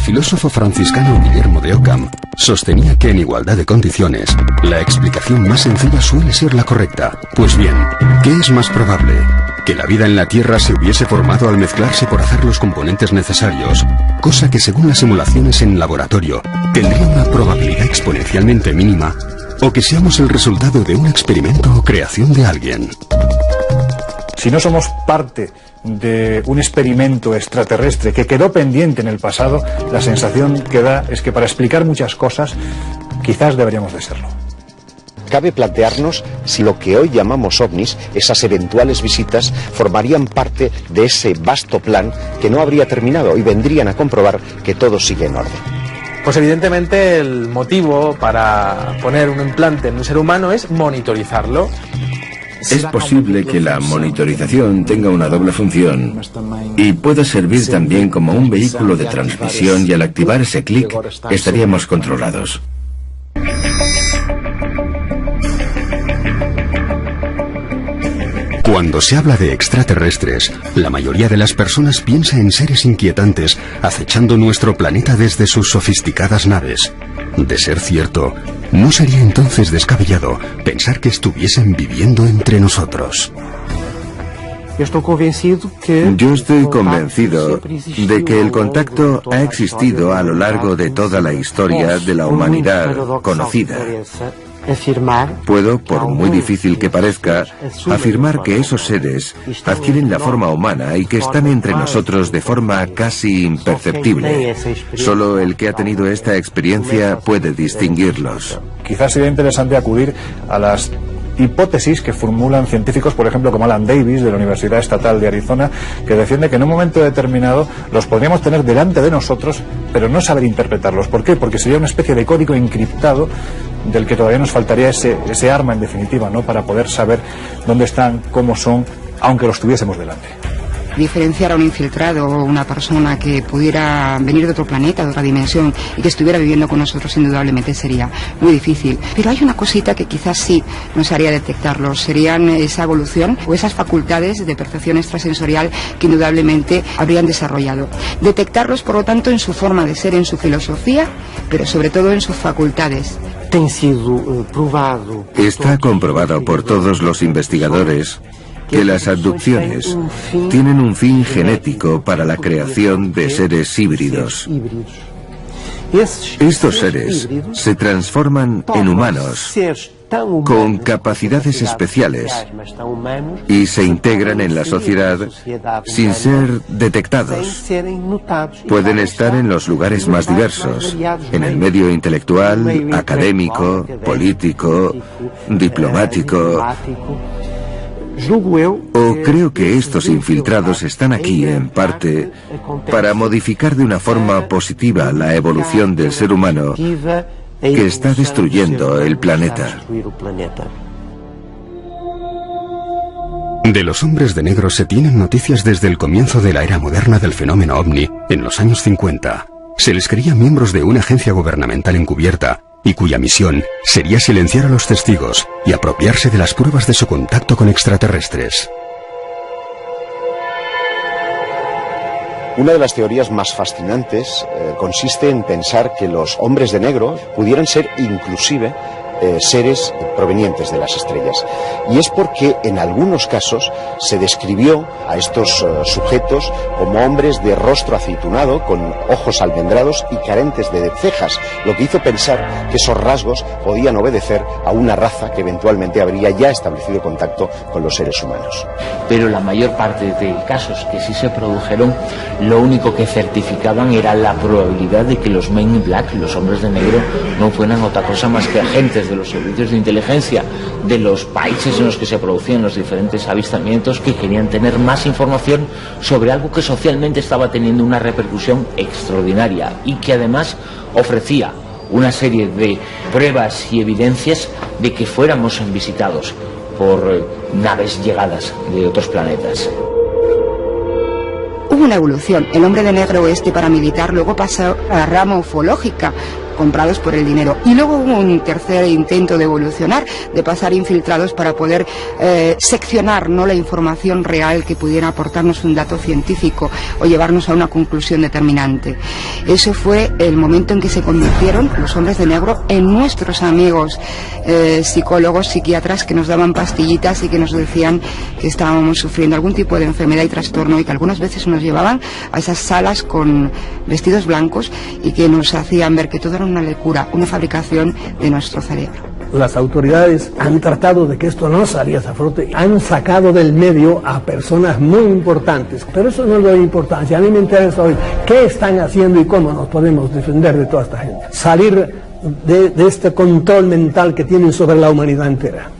El filósofo franciscano Guillermo de Ockham sostenía que en igualdad de condiciones, la explicación más sencilla suele ser la correcta. Pues bien, ¿qué es más probable? ¿Que la vida en la Tierra se hubiese formado al mezclarse por azar los componentes necesarios, cosa que según las simulaciones en laboratorio tendría una probabilidad exponencialmente mínima, o que seamos el resultado de un experimento o creación de alguien? Si no somos parte de un experimento extraterrestre que quedó pendiente en el pasado, la sensación que da es que para explicar muchas cosas quizás deberíamos de serlo. Cabe plantearnos si lo que hoy llamamos ovnis, esas eventuales visitas, formarían parte de ese vasto plan que no habría terminado y vendrían a comprobar que todo sigue en orden. Pues evidentemente el motivo para poner un implante en un ser humano es monitorizarlo. Es posible que la monitorización tenga una doble función y pueda servir también como un vehículo de transmisión, y al activar ese clic estaríamos controlados. Cuando se habla de extraterrestres, la mayoría de las personas piensa en seres inquietantes acechando nuestro planeta desde sus sofisticadas naves. De ser cierto, ¿no sería entonces descabellado pensar que estuviesen viviendo entre nosotros? Yo estoy convencido de que el contacto ha existido a lo largo de toda la historia de la humanidad conocida. Puedo, por muy difícil que parezca, afirmar que esos seres adquieren la forma humana y que están entre nosotros de forma casi imperceptible. Solo el que ha tenido esta experiencia puede distinguirlos. Quizás sería interesante acudir a las hipótesis que formulan científicos, por ejemplo, como Alan Davis, de la Universidad Estatal de Arizona, que defiende que en un momento determinado los podríamos tener delante de nosotros, pero no saber interpretarlos. ¿Por qué? Porque sería una especie de código encriptado del que todavía nos faltaría ese arma, en definitiva, ¿no?, para poder saber dónde están, cómo son, aunque los tuviésemos delante. Diferenciar a un infiltrado o una persona que pudiera venir de otro planeta, de otra dimensión, y que estuviera viviendo con nosotros, indudablemente sería muy difícil. Pero hay una cosita que quizás sí nos haría detectarlo, serían esa evolución o esas facultades de percepción extrasensorial que indudablemente habrían desarrollado. Detectarlos, por lo tanto, en su forma de ser, en su filosofía, pero sobre todo en sus facultades. Está comprobado por todos los investigadores que las abducciones tienen un fin genético para la creación de seres híbridos. Estos seres se transforman en humanos con capacidades especiales y se integran en la sociedad sin ser detectados. Pueden estar en los lugares más diversos, en el medio intelectual, académico, político, diplomático. O creo que estos infiltrados están aquí, en parte, para modificar de una forma positiva la evolución del ser humano que está destruyendo el planeta. De los hombres de negro se tienen noticias desde el comienzo de la era moderna del fenómeno ovni, en los años 50. Se les creía miembros de una agencia gubernamental encubierta, y cuya misión sería silenciar a los testigos y apropiarse de las pruebas de su contacto con extraterrestres. Una de las teorías más fascinantes consiste en pensar que los hombres de negro pudieran ser inclusive seres provenientes de las estrellas. Y es porque en algunos casos se describió a estos sujetos como hombres de rostro aceitunado, con ojos almendrados y carentes de cejas, lo que hizo pensar que esos rasgos podían obedecer a una raza que eventualmente habría ya establecido contacto con los seres humanos. Pero la mayor parte de casos que sí se produjeron, lo único que certificaban era la probabilidad de que los Men in Black, los hombres de negro, no fueran otra cosa más que agentes de los servicios de inteligencia de los países en los que se producían los diferentes avistamientos, que querían tener más información sobre algo que socialmente estaba teniendo una repercusión extraordinaria y que además ofrecía una serie de pruebas y evidencias de que fuéramos visitados por naves llegadas de otros planetas. Hubo una evolución. El hombre de negro paramilitar luego pasó a la rama ufológica, comprados por el dinero. Y luego hubo un tercer intento de evolucionar, de pasar infiltrados para poder seccionar, ¿no?, la información real que pudiera aportarnos un dato científico o llevarnos a una conclusión determinante. Eso fue el momento en que se convirtieron los hombres de negro en nuestros amigos psicólogos, psiquiatras, que nos daban pastillitas y que nos decían que estábamos sufriendo algún tipo de enfermedad y trastorno, y que algunas veces nos llevaban a esas salas con vestidos blancos y que nos hacían ver que todo era una locura, una fabricación de nuestro cerebro. Las autoridades han tratado de que esto no saliese a flote, han sacado del medio a personas muy importantes, pero eso no le da importancia. A mí me interesa hoy qué están haciendo y cómo nos podemos defender de toda esta gente. Salir de este control mental que tienen sobre la humanidad entera.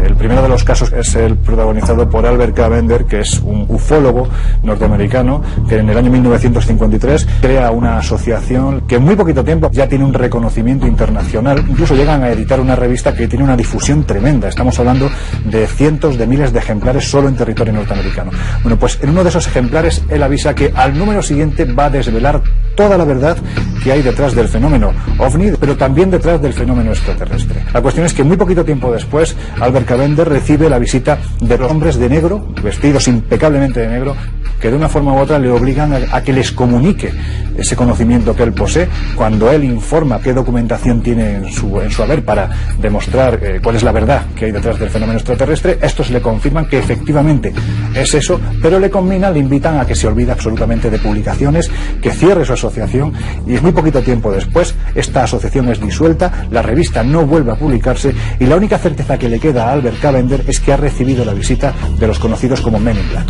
El primero de los casos es el protagonizado por Albert K. Bender, que es un ufólogo norteamericano que en el año 1953 crea una asociación que en muy poquito tiempo ya tiene un reconocimiento internacional. Incluso llegan a editar una revista que tiene una difusión tremenda. Estamos hablando de cientos de miles de ejemplares solo en territorio norteamericano. Bueno, pues en uno de esos ejemplares él avisa que al número siguiente va a desvelar toda la verdad que hay detrás del fenómeno OVNI, pero también detrás del fenómeno extraterrestre. La cuestión es que muy poquito tiempo después, Albert K. Bender recibe la visita de los hombres de negro, vestidos impecablemente de negro, que de una forma u otra le obligan a que les comunique ese conocimiento que él posee. Cuando él informa qué documentación tiene en su haber para demostrar cuál es la verdad que hay detrás del fenómeno extraterrestre, estos le confirman que efectivamente es eso, pero le invitan a que se olvide absolutamente de publicaciones, que cierre su asociación, y muy poquito tiempo después esta asociación es disuelta, la revista no vuelve a publicarse, y la única certeza que le queda a Albert K. Bender es que ha recibido la visita de los conocidos como Men in Black.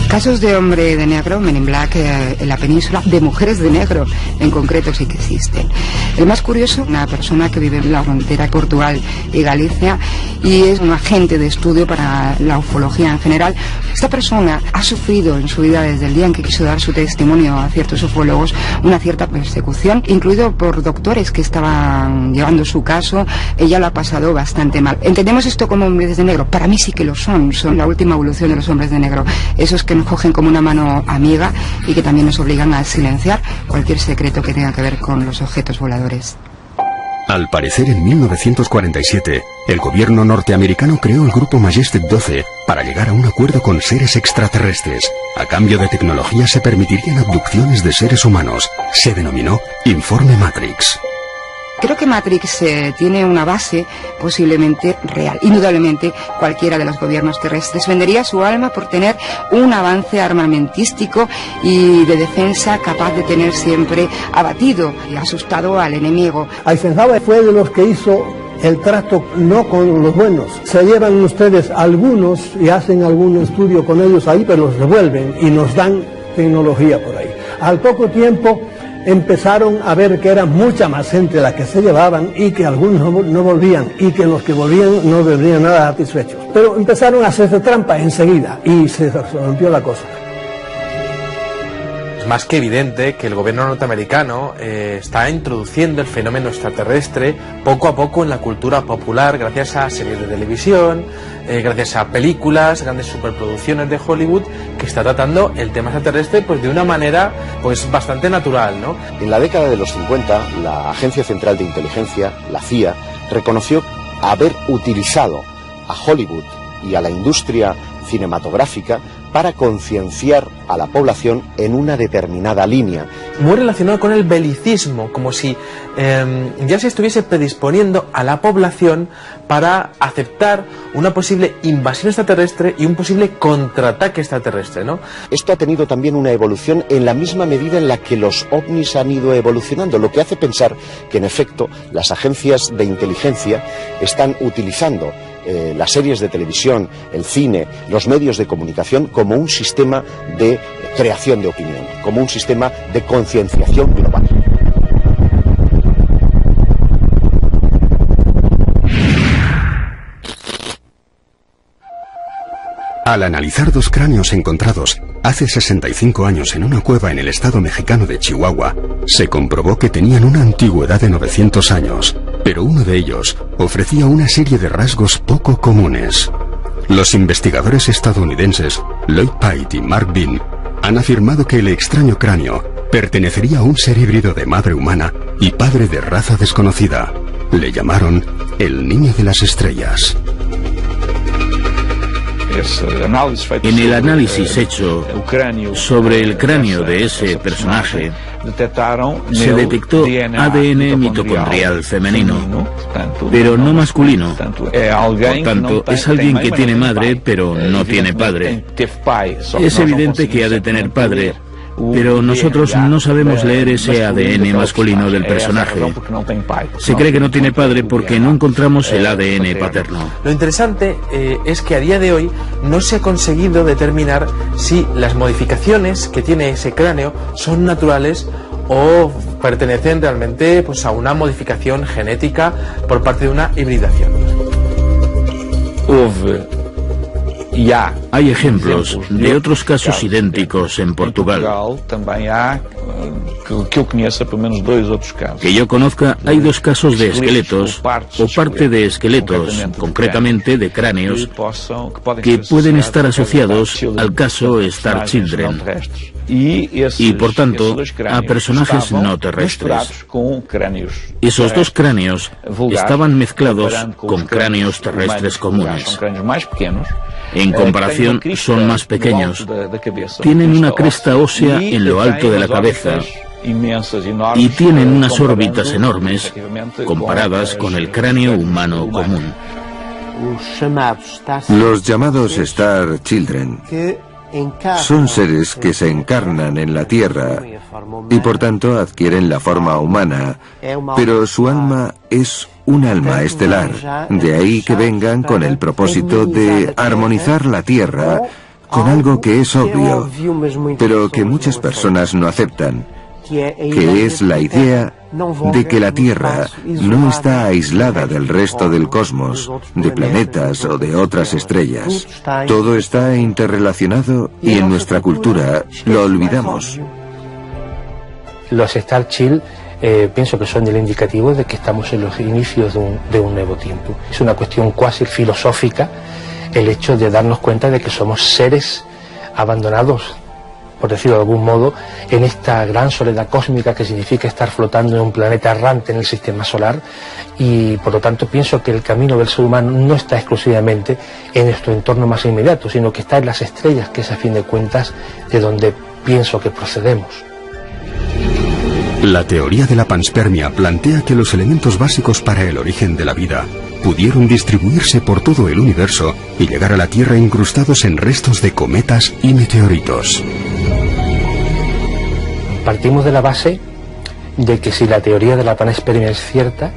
Casos de hombre de negro, Men in Black, en la península, de mujeres de negro en concreto, sí que existen. El más curioso, una persona que vive en la frontera Portugal y Galicia y es un agente de estudio para la ufología en general. Esta persona ha sufrido en su vida, desde el día en que quiso dar su testimonio a ciertos ufólogos, una cierta persecución, incluido por doctores que estaban llevando su caso. Ella lo ha pasado bastante mal. ¿Entendemos esto como hombres de negro? Para mí sí que lo son la última evolución de los hombres de negro, esos que nos cogen como una mano amiga y que también nos obligan a silenciar cualquier secreto que tenga que ver con los objetos voladores. Al parecer, en 1947, el gobierno norteamericano creó el grupo Majestic 12 para llegar a un acuerdo con seres extraterrestres. A cambio de tecnología se permitirían abducciones de seres humanos. Se denominó Informe Matrix. Creo que Matrix tiene una base posiblemente real. Indudablemente cualquiera de los gobiernos terrestres vendería su alma por tener un avance armamentístico y de defensa capaz de tener siempre abatido y asustado al enemigo. Eisenhower fue de los que hizo el trato no con los buenos. Se llevan ustedes algunos y hacen algún estudio con ellos ahí, pero los devuelven y nos dan tecnología por ahí. Al poco tiempo empezaron a ver que era mucha más gente la que se llevaban y que algunos no volvían, y que los que volvían no volvían nada satisfechos. Pero empezaron a hacerse trampa enseguida y se rompió la cosa. Es más que evidente que el gobierno norteamericano está introduciendo el fenómeno extraterrestre poco a poco en la cultura popular, gracias a series de televisión, gracias a películas, grandes superproducciones de Hollywood, que está tratando el tema extraterrestre pues de una manera pues bastante natural, ¿no? En la década de los 50, la Agencia Central de Inteligencia, la CIA, reconoció haber utilizado a Hollywood y a la industria cinematográfica para concienciar a la población en una determinada línea. Muy relacionado con el belicismo, como si ya se estuviese predisponiendo a la población para aceptar una posible invasión extraterrestre y un posible contraataque extraterrestre, ¿no? Esto ha tenido también una evolución en la misma medida en la que los ovnis han ido evolucionando, lo que hace pensar que en efecto las agencias de inteligencia están utilizando las series de televisión, el cine, los medios de comunicación como un sistema de creación de opinión, como un sistema de concienciación global. Al analizar dos cráneos encontrados hace 65 años en una cueva en el estado mexicano de Chihuahua, se comprobó que tenían una antigüedad de 900 años, pero uno de ellos ofrecía una serie de rasgos poco comunes. Los investigadores estadounidenses Lloyd Pate y Mark Bean han afirmado que el extraño cráneo Pertenecería a un ser híbrido de madre humana y padre de raza desconocida. Le llamaron el niño de las estrellas. En el análisis hecho sobre el cráneo de ese personaje, se detectó ADN mitocondrial femenino, pero no masculino. Por tanto, es alguien que tiene madre, pero no tiene padre. Es evidente que ha de tener padre, pero nosotros no sabemos leer ese ADN masculino del personaje. Se cree que no tiene padre porque no encontramos el ADN paterno. Lo interesante es que a día de hoy no se ha conseguido determinar si las modificaciones que tiene ese cráneo son naturales o pertenecen realmente pues, a una modificación genética por parte de una hibridación. Hay ejemplos de otros casos idénticos en Portugal. Que yo conozca, hay 2 casos de esqueletos, o parte de esqueletos, concretamente de cráneos, que pueden estar asociados al caso Star Children, y por tanto a personajes no terrestres. Esos 2 cráneos estaban mezclados con cráneos terrestres comunes. En comparación, son más pequeños. Tienen una cresta ósea en lo alto de la cabeza y tienen unas órbitas enormes comparadas con el cráneo humano común. Los llamados Star Children son seres que se encarnan en la Tierra y por tanto adquieren la forma humana, pero su alma es un alma estelar, de ahí que vengan con el propósito de armonizar la Tierra con algo que es obvio, pero que muchas personas no aceptan, que es la idea de que la Tierra no está aislada del resto del cosmos, de planetas o de otras estrellas. Todo está interrelacionado y en nuestra cultura lo olvidamos. Los Star Child pienso que son el indicativo de que estamos en los inicios de un nuevo tiempo. Es una cuestión cuasi filosófica el hecho de darnos cuenta de que somos seres abandonados, por decirlo de algún modo, en esta gran soledad cósmica que significa estar flotando en un planeta errante en el sistema solar, y por lo tanto pienso que el camino del ser humano no está exclusivamente en nuestro entorno más inmediato, sino que está en las estrellas, que es a fin de cuentas de donde pienso que procedemos. La teoría de la panspermia plantea que los elementos básicos para el origen de la vida pudieron distribuirse por todo el universo y llegar a la Tierra incrustados en restos de cometas y meteoritos. Partimos de la base de que si la teoría de la panspermia es cierta,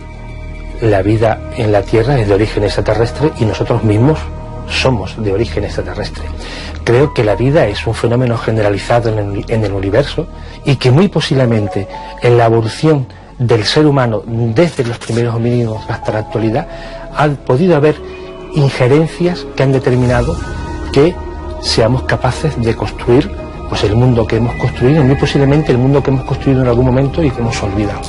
la vida en la Tierra es de origen extraterrestre y nosotros mismos somos de origen extraterrestre. Creo que la vida es un fenómeno generalizado en el universo y que muy posiblemente en la evolución del ser humano desde los primeros homínidos hasta la actualidad ha podido haber injerencias que han determinado que seamos capaces de construir pues el mundo que hemos construido, muy posiblemente el mundo que hemos construido en algún momento y que hemos olvidado.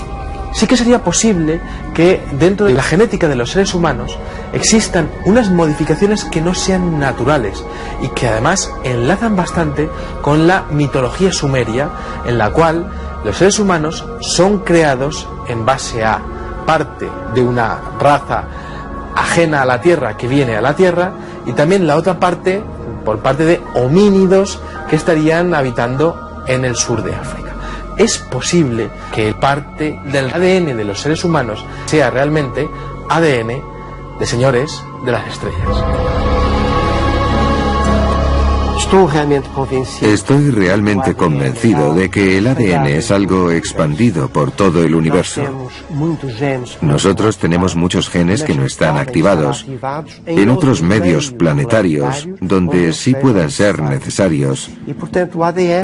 Sí que sería posible que dentro de la genética de los seres humanos existan unas modificaciones que no sean naturales y que además enlazan bastante con la mitología sumeria, en la cual los seres humanos son creados en base a parte de una raza ajena a la Tierra que viene a la Tierra y también la otra parte por parte de homínidos que estarían habitando en el sur de África. Es posible que parte del ADN de los seres humanos sea realmente ADN de señores de las estrellas. Estoy realmente convencido de que el ADN es algo expandido por todo el universo. Nosotros tenemos muchos genes que no están activados. En otros medios planetarios, donde sí puedan ser necesarios,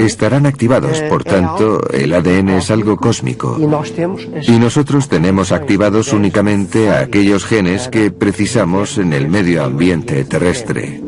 estarán activados. Por tanto, el ADN es algo cósmico. Y nosotros tenemos activados únicamente a aquellos genes que precisamos en el medio ambiente terrestre.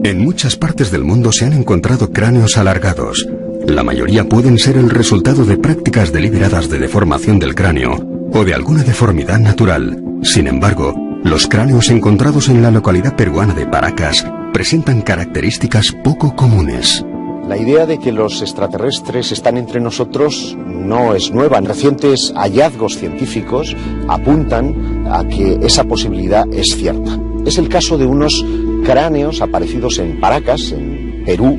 En muchas partes del mundo se han encontrado cráneos alargados. La mayoría pueden ser el resultado de prácticas deliberadas de deformación del cráneo o de alguna deformidad natural. Sin embargo, los cráneos encontrados en la localidad peruana de Paracas presentan características poco comunes. La idea de que los extraterrestres están entre nosotros no es nueva. Recientes hallazgos científicos apuntan a que esa posibilidad es cierta. Es el caso de unos cráneos aparecidos en Paracas, en Perú,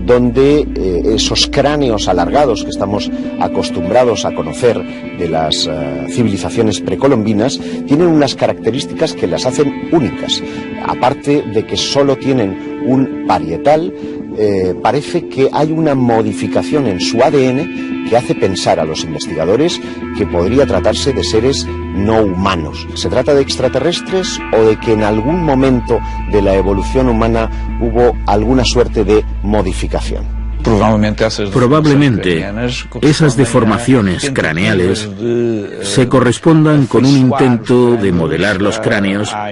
donde esos cráneos alargados que estamos acostumbrados a conocer de las civilizaciones precolombinas tienen unas características que las hacen únicas. Aparte de que solo tienen un parietal, parece que hay una modificación en su ADN que hace pensar a los investigadores que podría tratarse de seres no humanos. ¿Se trata de extraterrestres o de que en algún momento de la evolución humana hubo alguna suerte de modificación? Probablemente esas deformaciones craneales se correspondan con un intento de modelar los cráneos a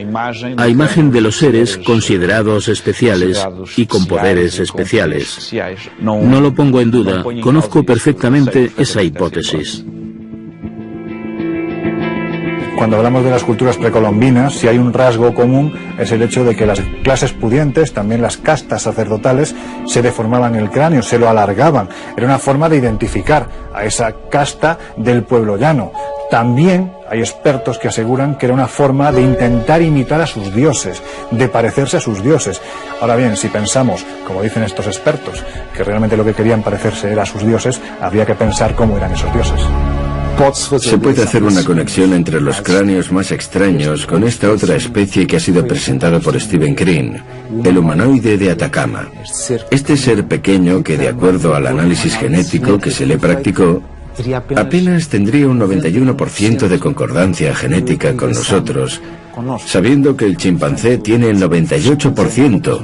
imagen de los seres considerados especiales y con poderes especiales. No lo pongo en duda, conozco perfectamente esa hipótesis. Cuando hablamos de las culturas precolombinas, si hay un rasgo común es el hecho de que las clases pudientes, también las castas sacerdotales, se deformaban el cráneo, se lo alargaban. Era una forma de identificar a esa casta del pueblo llano. También hay expertos que aseguran que era una forma de intentar imitar a sus dioses, de parecerse a sus dioses. Ahora bien, si pensamos, como dicen estos expertos, que realmente lo que querían parecerse era a sus dioses, habría que pensar cómo eran esos dioses. Se puede hacer una conexión entre los cráneos más extraños con esta otra especie que ha sido presentada por Stephen Green, el humanoide de Atacama. Este ser pequeño que, de acuerdo al análisis genético que se le practicó, apenas tendría un 91% de concordancia genética con nosotros, sabiendo que el chimpancé tiene el 98%,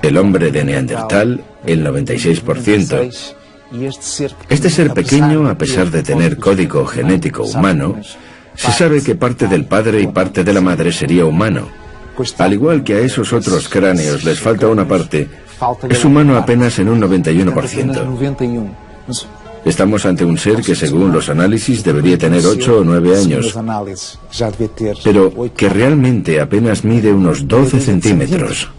el hombre de Neandertal el 96%. Este ser pequeño, a pesar de tener código genético humano, se sabe que parte del padre y parte de la madre sería humano. Al igual que a esos otros cráneos les falta una parte, es humano apenas en un 91%. Estamos ante un ser que, según los análisis, debería tener 8 o 9 años, pero que realmente apenas mide unos 12 centímetros.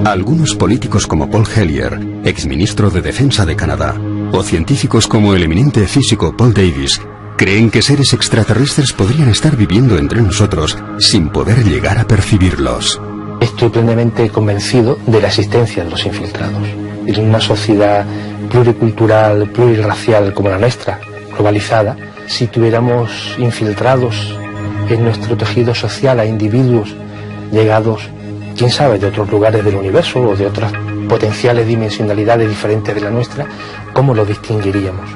Algunos políticos como Paul Hellyer, exministro de Defensa de Canadá, o científicos como el eminente físico Paul Davies, creen que seres extraterrestres podrían estar viviendo entre nosotros sin poder llegar a percibirlos. Estoy plenamente convencido de la existencia de los infiltrados. En una sociedad pluricultural, plurirracial como la nuestra, globalizada, si tuviéramos infiltrados en nuestro tejido social a individuos llegados, quién sabe, de otros lugares del universo o de otras potenciales dimensionalidades diferentes de la nuestra, ¿cómo lo distinguiríamos?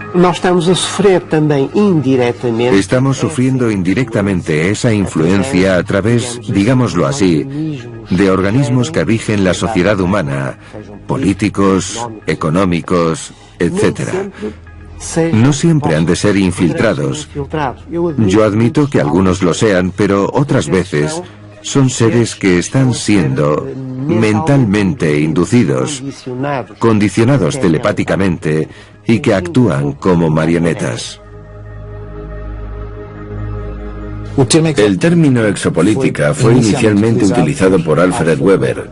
Estamos sufriendo indirectamente esa influencia a través, digámoslo así, de organismos que rigen la sociedad humana, políticos, económicos, etc. No siempre han de ser infiltrados. Yo admito que algunos lo sean, pero otras veces son seres que están siendo mentalmente inducidos, condicionados telepáticamente y que actúan como marionetas. El término exopolítica fue inicialmente utilizado por Alfred Weber.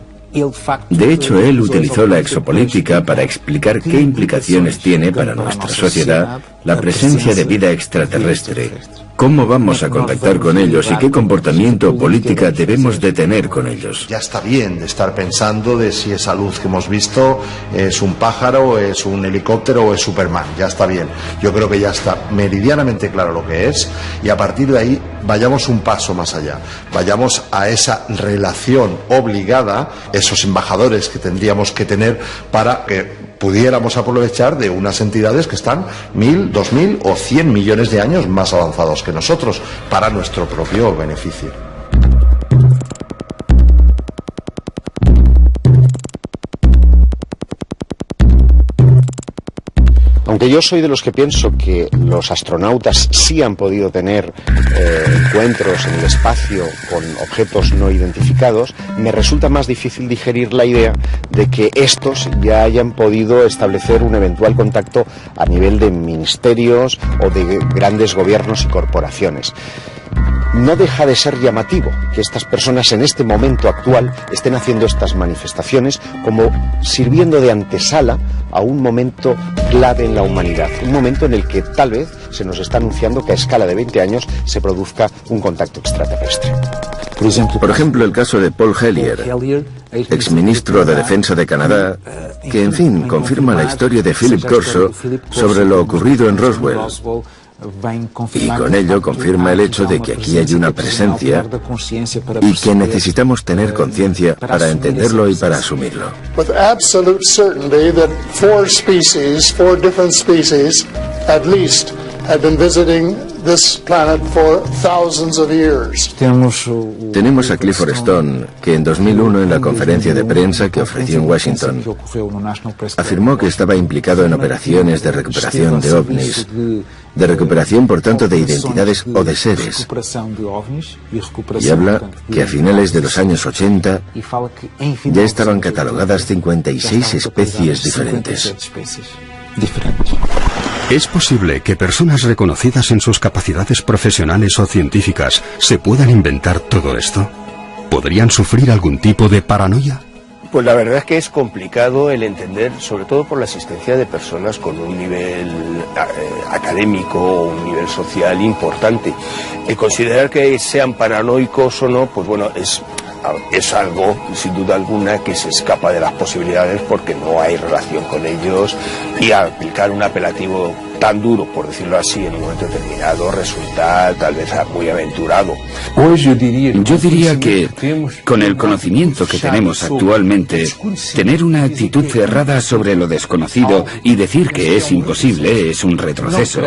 De hecho, él utilizó la exopolítica para explicar qué implicaciones tiene para nuestra sociedad la presencia de vida extraterrestre. ¿Cómo vamos a contactar con ellos y qué comportamiento o política debemos de tener con ellos? Ya está bien de estar pensando de si esa luz que hemos visto es un pájaro, es un helicóptero o es Superman. Ya está bien. Yo creo que ya está meridianamente claro lo que es y a partir de ahí vayamos un paso más allá. Vayamos a esa relación obligada, esos embajadores que tendríamos que tener para que pudiéramos aprovechar de unas entidades que están 1000, 2000 o 100 millones de años más avanzados que nosotros para nuestro propio beneficio. Aunque yo soy de los que pienso que los astronautas sí han podido tener encuentros en el espacio con objetos no identificados, me resulta más difícil digerir la idea de que estos ya hayan podido establecer un eventual contacto a nivel de ministerios o de grandes gobiernos y corporaciones. no deja de ser llamativo que estas personas en este momento actual estén haciendo estas manifestaciones como sirviendo de antesala a un momento clave en la humanidad, un momento en el que tal vez se nos está anunciando que a escala de 20 años se produzca un contacto extraterrestre. Por ejemplo, el caso de Paul Hellyer, exministro de Defensa de Canadá, que en fin confirma la historia de Philip Corso sobre lo ocurrido en Roswell. Y con ello confirma el hecho de que aquí hay una presencia y que necesitamos tener conciencia para entenderlo y para asumirlo. With absolute certainty that four different species, at least, have been visiting this planet for thousands of years. Tenemos a Clifford Stone, que en 2001 en la conferencia de prensa que ofreció en Washington, afirmó que estaba implicado en operaciones de recuperación de ovnis, de recuperación por tanto de identidades o de seres, y habla que a finales de los años 80 ya estaban catalogadas 56 especies diferentes. ¿Es posible que personas reconocidas en sus capacidades profesionales o científicas se puedan inventar todo esto? ¿Podrían sufrir algún tipo de paranoia? Pues la verdad es que es complicado el entender, sobre todo por la existencia de personas con un nivel académico o un nivel social importante. El considerar que sean paranoicos o no, pues bueno, es algo, sin duda alguna, que se escapa de las posibilidades porque no hay relación con ellos, y aplicar un apelativo tan duro, por decirlo así, en un momento determinado resulta tal vez muy aventurado. Yo diría que, con el conocimiento que tenemos actualmente, tener una actitud cerrada sobre lo desconocido y decir que es imposible es un retroceso.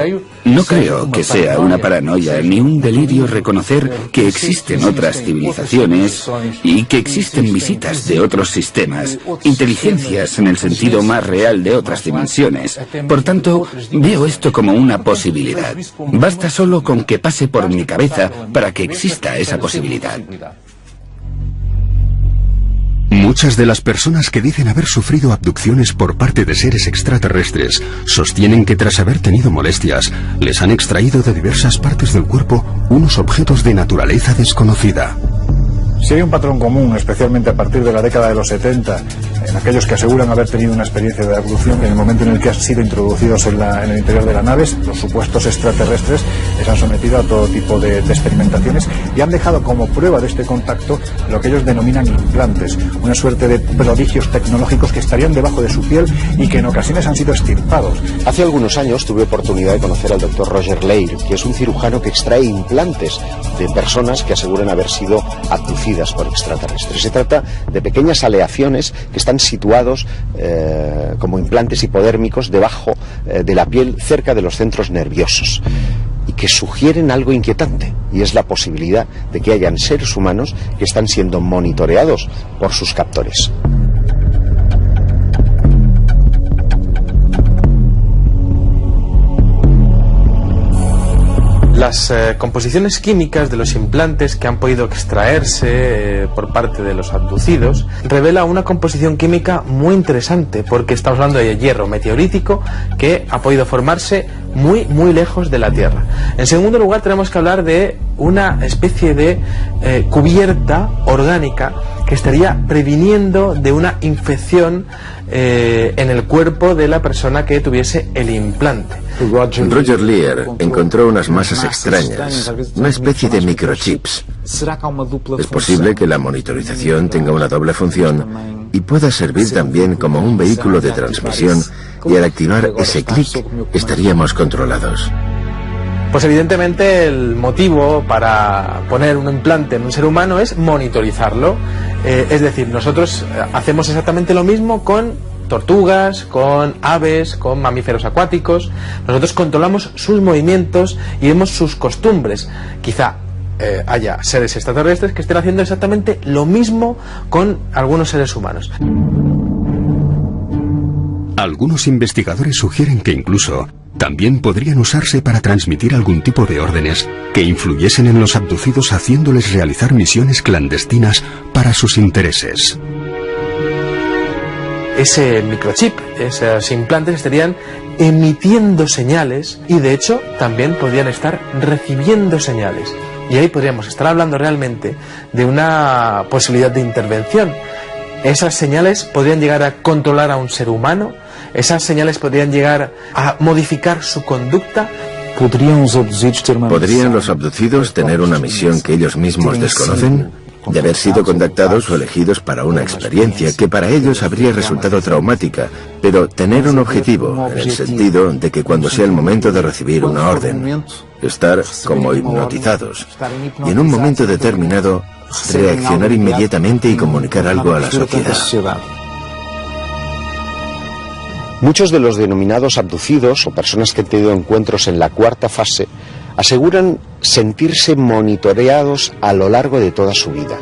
No creo que sea una paranoia ni un delirio reconocer que existen otras civilizaciones y que existen visitas de otros sistemas, inteligencias en el sentido más real de otras dimensiones. Por tanto, veo esto como una posibilidad. Basta solo con que pase por mi cabeza para que exista esa posibilidad. Muchas de las personas que dicen haber sufrido abducciones por parte de seres extraterrestres sostienen que tras haber tenido molestias, les han extraído de diversas partes del cuerpo unos objetos de naturaleza desconocida. Si hay un patrón común, especialmente a partir de la década de los 70, en aquellos que aseguran haber tenido una experiencia de abducción, que en el momento en el que han sido introducidos en el interior de las naves, los supuestos extraterrestres les han sometido a todo tipo de experimentaciones y han dejado como prueba de este contacto lo que ellos denominan implantes, una suerte de prodigios tecnológicos que estarían debajo de su piel y que en ocasiones han sido extirpados. Hace algunos años tuve oportunidad de conocer al doctor Roger Leir, que es un cirujano que extrae implantes de personas que aseguran haber sido abducidas por extraterrestres. Se trata de pequeñas aleaciones que están situados como implantes hipodérmicos debajo de la piel, cerca de los centros nerviosos, y que sugieren algo inquietante, y es la posibilidad de que hayan seres humanos que están siendo monitoreados por sus captores. Las composiciones químicas de los implantes que han podido extraerse por parte de los abducidos revela una composición química muy interesante, porque estamos hablando de hierro meteorítico que ha podido formarse muy lejos de la Tierra. En segundo lugar, tenemos que hablar de una especie de cubierta orgánica que estaría previniendo de una infección en el cuerpo de la persona que tuviese el implante. Roger Leir encontró unas masas extrañas, una especie de microchips. Es posible que la monitorización tenga una doble función y pueda servir también como un vehículo de transmisión, y al activar ese clic estaríamos controlados. Pues evidentemente el motivo para poner un implante en un ser humano es monitorizarlo. Es decir, nosotros hacemos exactamente lo mismo con tortugas, con aves, con mamíferos acuáticos. Nosotros controlamos sus movimientos y vemos sus costumbres. Quizá haya seres extraterrestres que estén haciendo exactamente lo mismo con algunos seres humanos. Algunos investigadores sugieren que incluso también podrían usarse para transmitir algún tipo de órdenes que influyesen en los abducidos, haciéndoles realizar misiones clandestinas para sus intereses. Ese microchip, esos implantes estarían emitiendo señales y de hecho también podrían estar recibiendo señales. Y ahí podríamos estar hablando realmente de una posibilidad de intervención. Esas señales podrían llegar a controlar a un ser humano, esas señales podrían llegar a modificar su conducta. ¿Podrían los abducidos tener una misión que ellos mismos desconocen? De haber sido contactados o elegidos para una experiencia que para ellos habría resultado traumática, pero tener un objetivo, en el sentido de que cuando sea el momento de recibir una orden, estar como hipnotizados, y en un momento determinado, reaccionar inmediatamente y comunicar algo a la sociedad. Muchos de los denominados abducidos o personas que han tenido encuentros en la cuarta fase aseguran sentirse monitoreados a lo largo de toda su vida,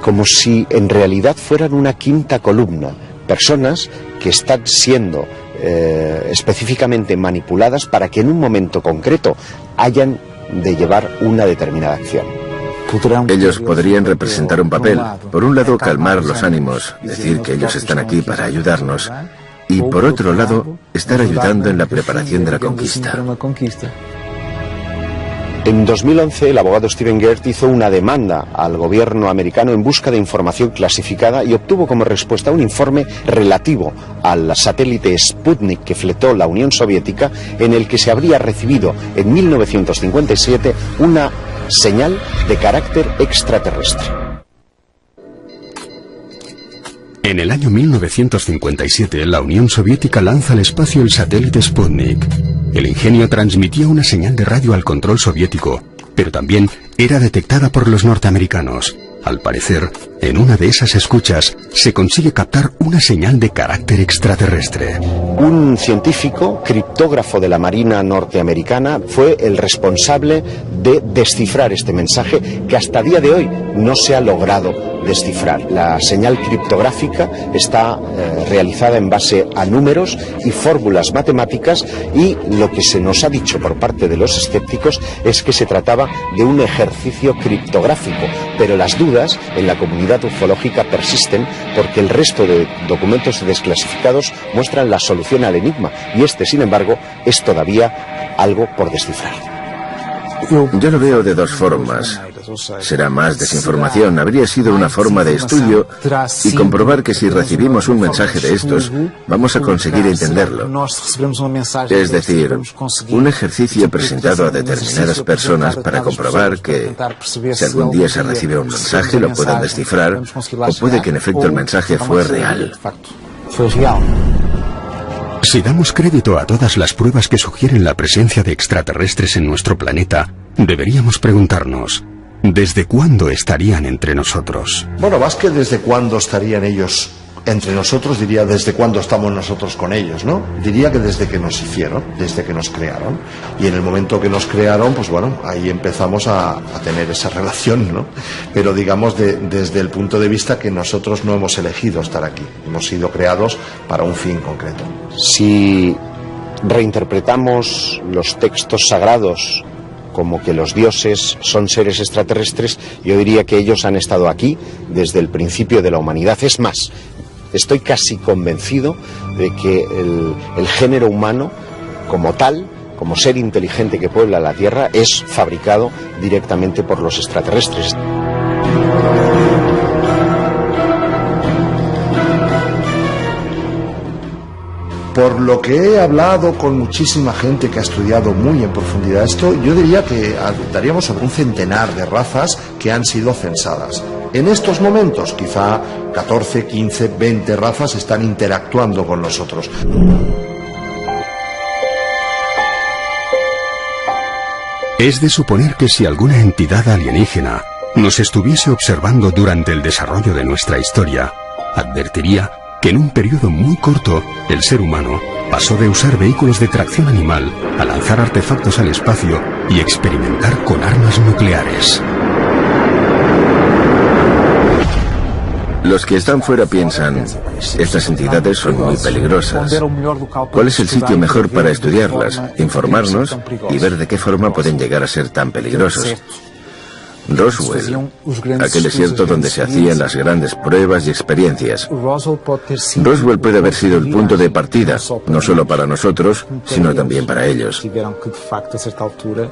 como si en realidad fueran una quinta columna, personas que están siendo específicamente manipuladas para que en un momento concreto hayan de llevar una determinada acción. Ellos podrían representar un papel, por un lado calmar los ánimos, decir que ellos están aquí para ayudarnos, y por otro lado estar ayudando en la preparación de la conquista. En 2011, el abogado Steven Gert hizo una demanda al gobierno americano en busca de información clasificada y obtuvo como respuesta un informe relativo al satélite Sputnik que fletó la Unión Soviética, en el que se habría recibido en 1957 una señal de carácter extraterrestre. En el año 1957, la Unión Soviética lanza al espacio el satélite Sputnik. El ingenio transmitía una señal de radio al control soviético, pero también era detectada por los norteamericanos. Al parecer, en una de esas escuchas se consigue captar una señal de carácter extraterrestre. Un científico, criptógrafo de la Marina norteamericana, fue el responsable de descifrar este mensaje que hasta día de hoy no se ha logrado descifrar. La señal criptográfica está realizada en base a números y fórmulas matemáticas, y lo que se nos ha dicho por parte de los escépticos es que se trataba de un ejercicio criptográfico, pero las dudas en la comunidad ufológica persisten porque el resto de documentos desclasificados muestran la solución al enigma, y este, sin embargo, es todavía algo por descifrar. Yo lo veo de dos formas. Será más desinformación, habría sido una forma de estudio y comprobar que si recibimos un mensaje de estos, vamos a conseguir entenderlo. Es decir, un ejercicio presentado a determinadas personas para comprobar que si algún día se recibe un mensaje lo puedan descifrar, o puede que en efecto el mensaje fue real. Si damos crédito a todas las pruebas que sugieren la presencia de extraterrestres en nuestro planeta, deberíamos preguntarnos, ¿desde cuándo estarían entre nosotros? Bueno, más que desde cuándo estarían ellos entre nosotros, diría desde cuándo estamos nosotros con ellos, ¿no? Diría que desde que nos hicieron, desde que nos crearon. Y en el momento que nos crearon, pues bueno, ahí empezamos a tener esa relación, ¿no? Pero digamos desde el punto de vista que nosotros no hemos elegido estar aquí. Hemos sido creados para un fin concreto. Si reinterpretamos los textos sagrados como que los dioses son seres extraterrestres, yo diría que ellos han estado aquí desde el principio de la humanidad. Es más, estoy casi convencido de que el género humano como tal, como ser inteligente que puebla la Tierra, es fabricado directamente por los extraterrestres. Por lo que he hablado con muchísima gente que ha estudiado muy en profundidad esto, yo diría que daríamos sobre un centenar de razas que han sido censadas. En estos momentos, quizá 14, 15, 20 razas están interactuando con nosotros. Es de suponer que si alguna entidad alienígena nos estuviese observando durante el desarrollo de nuestra historia, advertiría que en un periodo muy corto el ser humano pasó de usar vehículos de tracción animal a lanzar artefactos al espacio y experimentar con armas nucleares. Los que están fuera piensan, estas entidades son muy peligrosas. ¿Cuál es el sitio mejor para estudiarlas, informarnos y ver de qué forma pueden llegar a ser tan peligrosos? Roswell, aquel desierto donde se hacían las grandes pruebas y experiencias. Roswell puede haber sido el punto de partida, no solo para nosotros, sino también para ellos.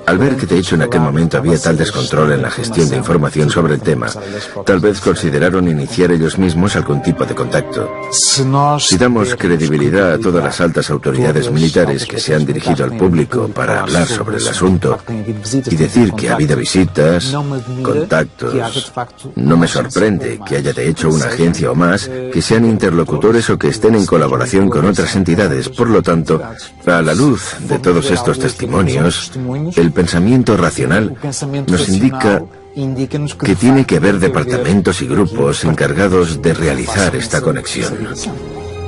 Al ver que de hecho en aquel momento había tal descontrol en la gestión de información sobre el tema, tal vez consideraron iniciar ellos mismos algún tipo de contacto. Si damos credibilidad a todas las altas autoridades militares que se han dirigido al público para hablar sobre el asunto y decir que ha habido visitas, contactos, no me sorprende que haya de hecho una agencia o más que sean interlocutores o que estén en colaboración con otras entidades. Por lo tanto, a la luz de todos estos testimonios, el pensamiento racional nos indica que tiene que haber departamentos y grupos encargados de realizar esta conexión.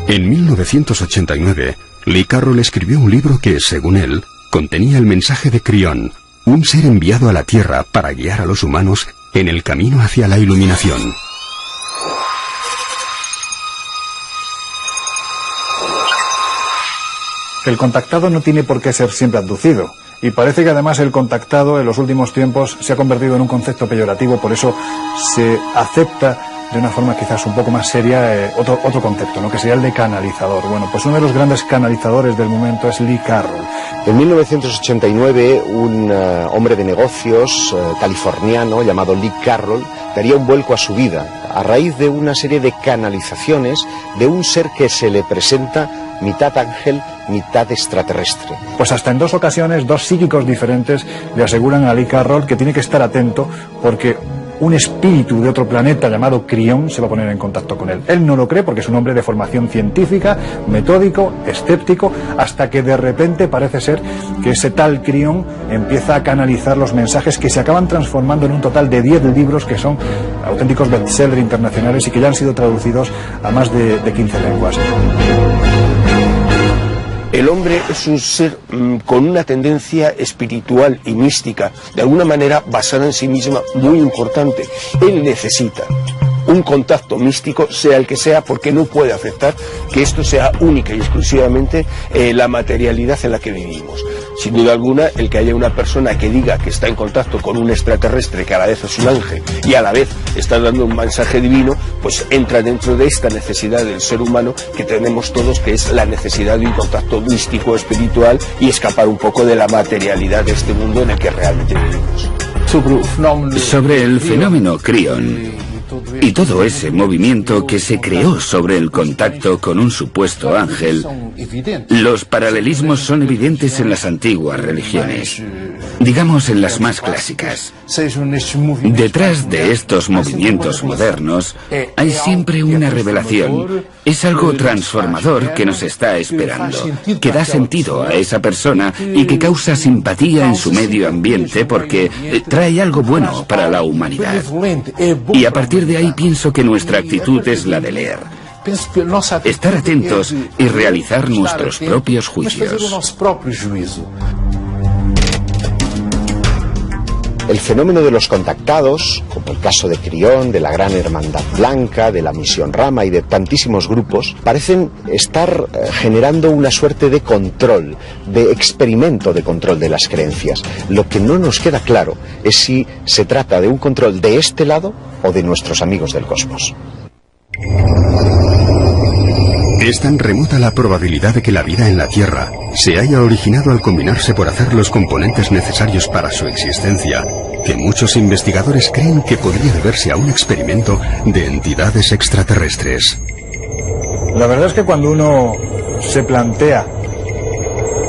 En 1989, Lee Carroll escribió un libro que, según él, contenía el mensaje de Crión, un ser enviado a la Tierra para guiar a los humanos en el camino hacia la iluminación. El contactado no tiene por qué ser siempre abducido. Y parece que además el contactado en los últimos tiempos se ha convertido en un concepto peyorativo, por eso se acepta de una forma quizás un poco más seria otro concepto, ¿no? Que sería el de canalizador. Bueno, pues uno de los grandes canalizadores del momento es Lee Carroll. En 1989, un hombre de negocios californiano llamado Lee Carroll daría un vuelco a su vida a raíz de una serie de canalizaciones de un ser que se le presenta mitad ángel, mitad extraterrestre. Pues hasta en 2 ocasiones, 2 psíquicos diferentes le aseguran a Lee Carroll que tiene que estar atento porque un espíritu de otro planeta llamado Crión se va a poner en contacto con él. Él no lo cree porque es un hombre de formación científica, metódico, escéptico, hasta que de repente parece ser que ese tal Crión empieza a canalizar los mensajes que se acaban transformando en un total de 10 libros que son auténticos bestsellers internacionales y que ya han sido traducidos a más de 15 lenguas. El hombre es un ser con una tendencia espiritual y mística, de alguna manera basada en sí misma, muy importante. Él necesita un contacto místico, sea el que sea, porque no puede aceptar que esto sea única y exclusivamente la materialidad en la que vivimos. Sin duda alguna, el que haya una persona que diga que está en contacto con un extraterrestre que a la vez es un ángel y a la vez está dando un mensaje divino, pues entra dentro de esta necesidad del ser humano que tenemos todos, que es la necesidad de un contacto místico, espiritual y escapar un poco de la materialidad de este mundo en el que realmente vivimos. Sobre el fenómeno Crión y todo ese movimiento que se creó sobre el contacto con un supuesto ángel, los paralelismos son evidentes en las antiguas religiones, digamos en las más clásicas. Detrás de estos movimientos modernos hay siempre una revelación. Es algo transformador que nos está esperando, que da sentido a esa persona y que causa simpatía en su medio ambiente porque trae algo bueno para la humanidad. Y a partir de ahí pienso que nuestra actitud es la de leer, estar atentos y realizar nuestros propios juicios. El fenómeno de los contactados, como el caso de Crión, de la Gran Hermandad Blanca, de la Misión Rama y de tantísimos grupos, parecen estar generando una suerte de control, de experimento de control de las creencias. Lo que no nos queda claro es si se trata de un control de este lado o de nuestros amigos del cosmos. Es tan remota la probabilidad de que la vida en la Tierra se haya originado al combinarse por hacer los componentes necesarios para su existencia, que muchos investigadores creen que podría deberse a un experimento de entidades extraterrestres. La verdad es que cuando uno se plantea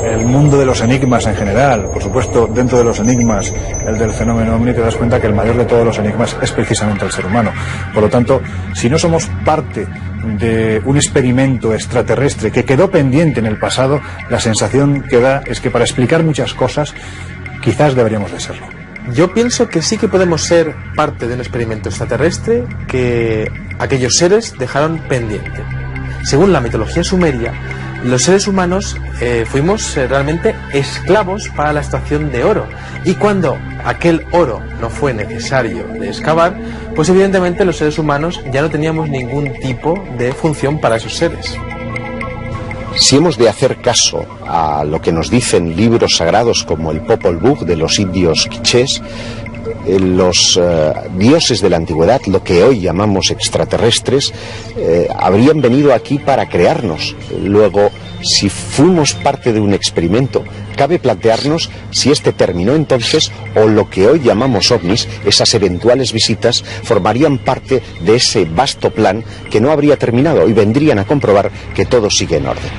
el mundo de los enigmas en general, por supuesto dentro de los enigmas el del fenómeno ovni, te das cuenta que el mayor de todos los enigmas es precisamente el ser humano. Por lo tanto, si no somos parte de un experimento extraterrestre que quedó pendiente en el pasado, la sensación que da es que para explicar muchas cosas quizás deberíamos de serlo. Yo pienso que sí que podemos ser parte de un experimento extraterrestre que aquellos seres dejaron pendiente. Según la mitología sumeria, los seres humanos fuimos realmente esclavos para la extracción de oro, y cuando aquel oro no fue necesario de excavar, pues evidentemente los seres humanos ya no teníamos ningún tipo de función para esos seres. Si hemos de hacer caso a lo que nos dicen libros sagrados como el Popol Vuh de los indios quichés, los dioses de la antigüedad, lo que hoy llamamos extraterrestres, habrían venido aquí para crearnos. Luego, si fuimos parte de un experimento, cabe plantearnos si este terminó entonces o lo que hoy llamamos ovnis, esas eventuales visitas, formarían parte de ese vasto plan que no habría terminado y vendrían a comprobar que todo sigue en orden.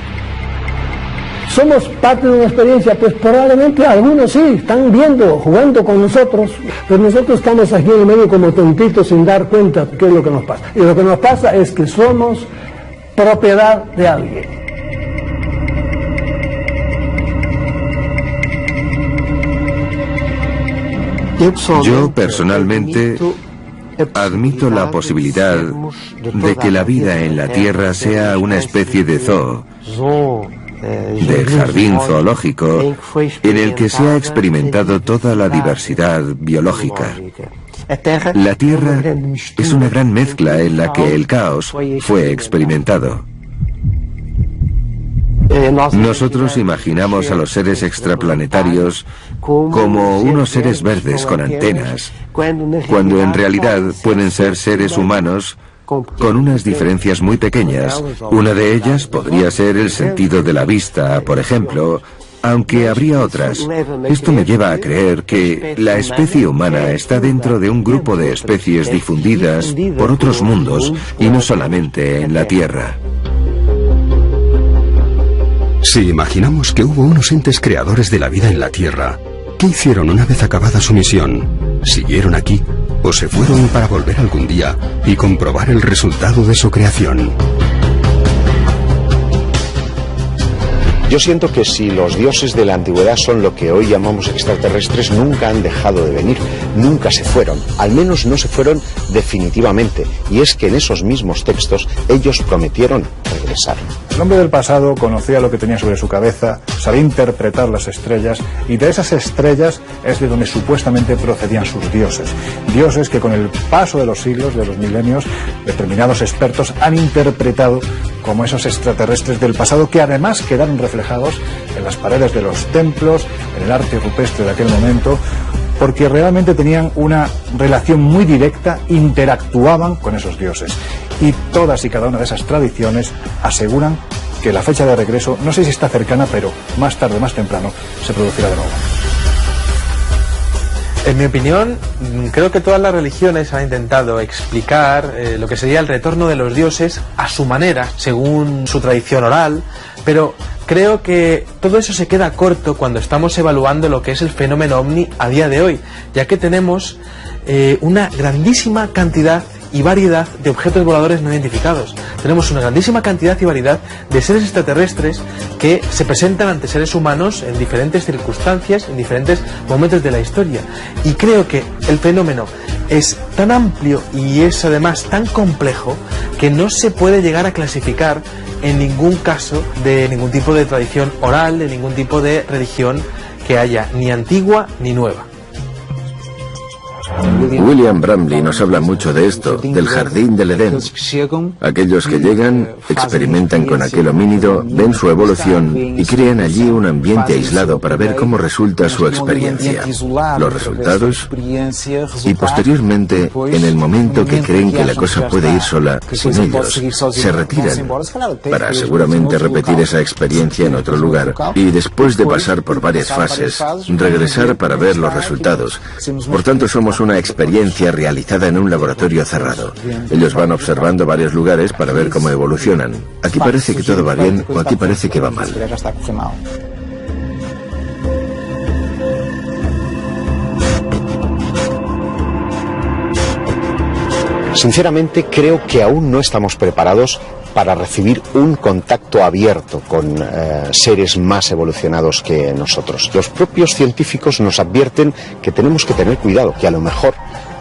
¿Somos parte de una experiencia? Pues probablemente algunos sí, están viendo, jugando con nosotros, pero nosotros estamos aquí en el medio como tontitos sin dar cuenta de qué es lo que nos pasa. Y lo que nos pasa es que somos propiedad de alguien. Yo personalmente admito la posibilidad de que la vida en la Tierra sea una especie de zoo, de jardín zoológico, en el que se ha experimentado toda la diversidad biológica. La Tierra es una gran mezcla en la que el caos fue experimentado. Nosotros imaginamos a los seres extraplanetarios como unos seres verdes con antenas, cuando en realidad pueden ser seres humanos con unas diferencias muy pequeñas. Una de ellas podría ser el sentido de la vista, por ejemplo, aunque habría otras. Esto me lleva a creer que la especie humana está dentro de un grupo de especies difundidas por otros mundos y no solamente en la Tierra. Si imaginamos que hubo unos entes creadores de la vida en la Tierra, ¿qué hicieron una vez acabada su misión? ¿Siguieron aquí o se fueron para volver algún día y comprobar el resultado de su creación? Yo siento que si los dioses de la antigüedad son lo que hoy llamamos extraterrestres, nunca han dejado de venir, nunca se fueron, al menos no se fueron definitivamente, y es que en esos mismos textos ellos prometieron regresar. El hombre del pasado conocía lo que tenía sobre su cabeza, sabía interpretar las estrellas, y de esas estrellas es de donde supuestamente procedían sus dioses. Dioses que con el paso de los siglos, de los milenios, determinados expertos han interpretado como esos extraterrestres del pasado, que además quedaron reflejados en las paredes de los templos, en el arte rupestre de aquel momento, porque realmente tenían una relación muy directa, interactuaban con esos dioses. Y todas y cada una de esas tradiciones aseguran que la fecha de regreso, no sé si está cercana, pero más tarde, más temprano, se producirá de nuevo. En mi opinión, creo que todas las religiones han intentado explicar lo que sería el retorno de los dioses a su manera, según su tradición oral, pero creo que todo eso se queda corto cuando estamos evaluando lo que es el fenómeno ovni a día de hoy, ya que tenemos una grandísima cantidad y variedad de objetos voladores no identificados. Tenemos una grandísima cantidad y variedad de seres extraterrestres que se presentan ante seres humanos en diferentes circunstancias, en diferentes momentos de la historia. Y creo que el fenómeno es tan amplio y es además tan complejo que no se puede llegar a clasificar en ningún caso de ningún tipo de tradición oral, de ningún tipo de religión que haya ni antigua ni nueva. William Bramley nos habla mucho de esto, del jardín del Edén. Aquellos que llegan, experimentan con aquel homínido, ven su evolución y crean allí un ambiente aislado para ver cómo resulta su experiencia, los resultados, y posteriormente, en el momento que creen que la cosa puede ir sola, sin ellos, se retiran para seguramente repetir esa experiencia en otro lugar y después de pasar por varias fases, regresar para ver los resultados. Por tanto, somos una experiencia realizada en un laboratorio cerrado. Ellos van observando varios lugares para ver cómo evolucionan. Aquí parece que todo va bien o aquí parece que va mal. Sinceramente, creo que aún no estamos preparados para recibir un contacto abierto con seres más evolucionados que nosotros. Los propios científicos nos advierten que tenemos que tener cuidado, que a lo mejor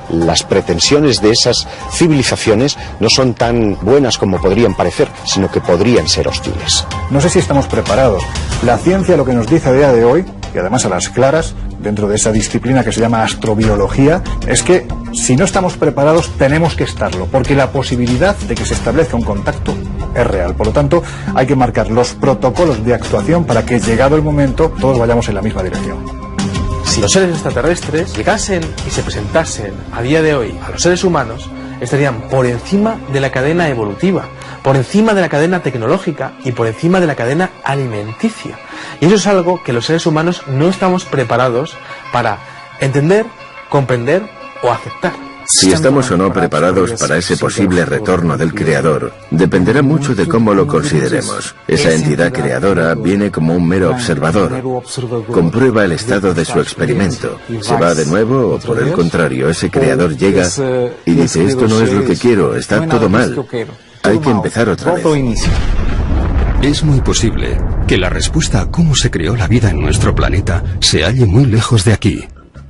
las pretensiones de esas civilizaciones no son tan buenas como podrían parecer, sino que podrían ser hostiles. No sé si estamos preparados. La ciencia lo que nos dice a día de hoy, y además a las claras, dentro de esa disciplina que se llama astrobiología, es que si no estamos preparados tenemos que estarlo, porque la posibilidad de que se establezca un contacto es real. Por lo tanto, hay que marcar los protocolos de actuación para que, llegado el momento, todos vayamos en la misma dirección. Si los seres extraterrestres llegasen y se presentasen a día de hoy a los seres humanos, estarían por encima de la cadena evolutiva, por encima de la cadena tecnológica y por encima de la cadena alimenticia. Y eso es algo que los seres humanos no estamos preparados para entender, comprender o aceptar. Si estamos o no preparados para ese posible retorno del Creador, dependerá mucho de cómo lo consideremos. Esa entidad creadora viene como un mero observador. Comprueba el estado de su experimento. ¿Se va de nuevo o, por el contrario, ese Creador llega y dice: esto no es lo que quiero, está todo mal, hay que empezar otra vez? Es muy posible que la respuesta a cómo se creó la vida en nuestro planeta se halle muy lejos de aquí.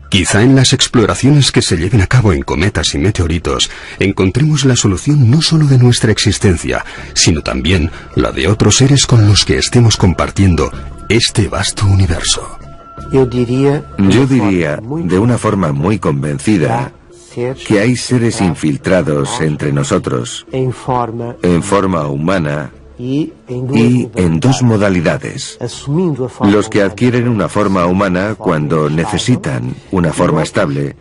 Quizá en las exploraciones que se lleven a cabo en cometas y meteoritos encontremos la solución no solo de nuestra existencia, sino también la de otros seres con los que estemos compartiendo este vasto universo. Yo diría de una forma muy convencida que hay seres infiltrados entre nosotros en forma humana y en dos modalidades: los que adquieren una forma humana cuando necesitan una forma estable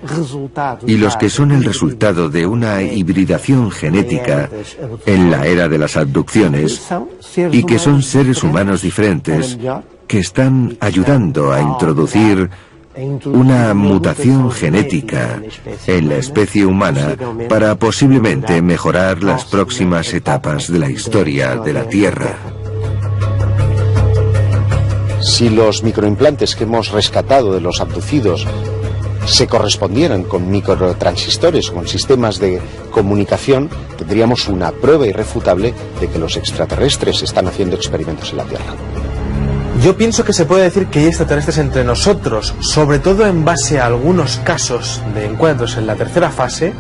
y los que son el resultado de una hibridación genética en la era de las abducciones y que son seres humanos diferentes que están ayudando a introducir una mutación genética en la especie humana para posiblemente mejorar las próximas etapas de la historia de la Tierra. Si los microimplantes que hemos rescatado de los abducidos se correspondieran con microtransistores o con sistemas de comunicación, tendríamos una prueba irrefutable de que los extraterrestres están haciendo experimentos en la Tierra. Yo pienso que se puede decir que hay extraterrestres entre nosotros, sobre todo en base a algunos casos de encuentros en la tercera fase,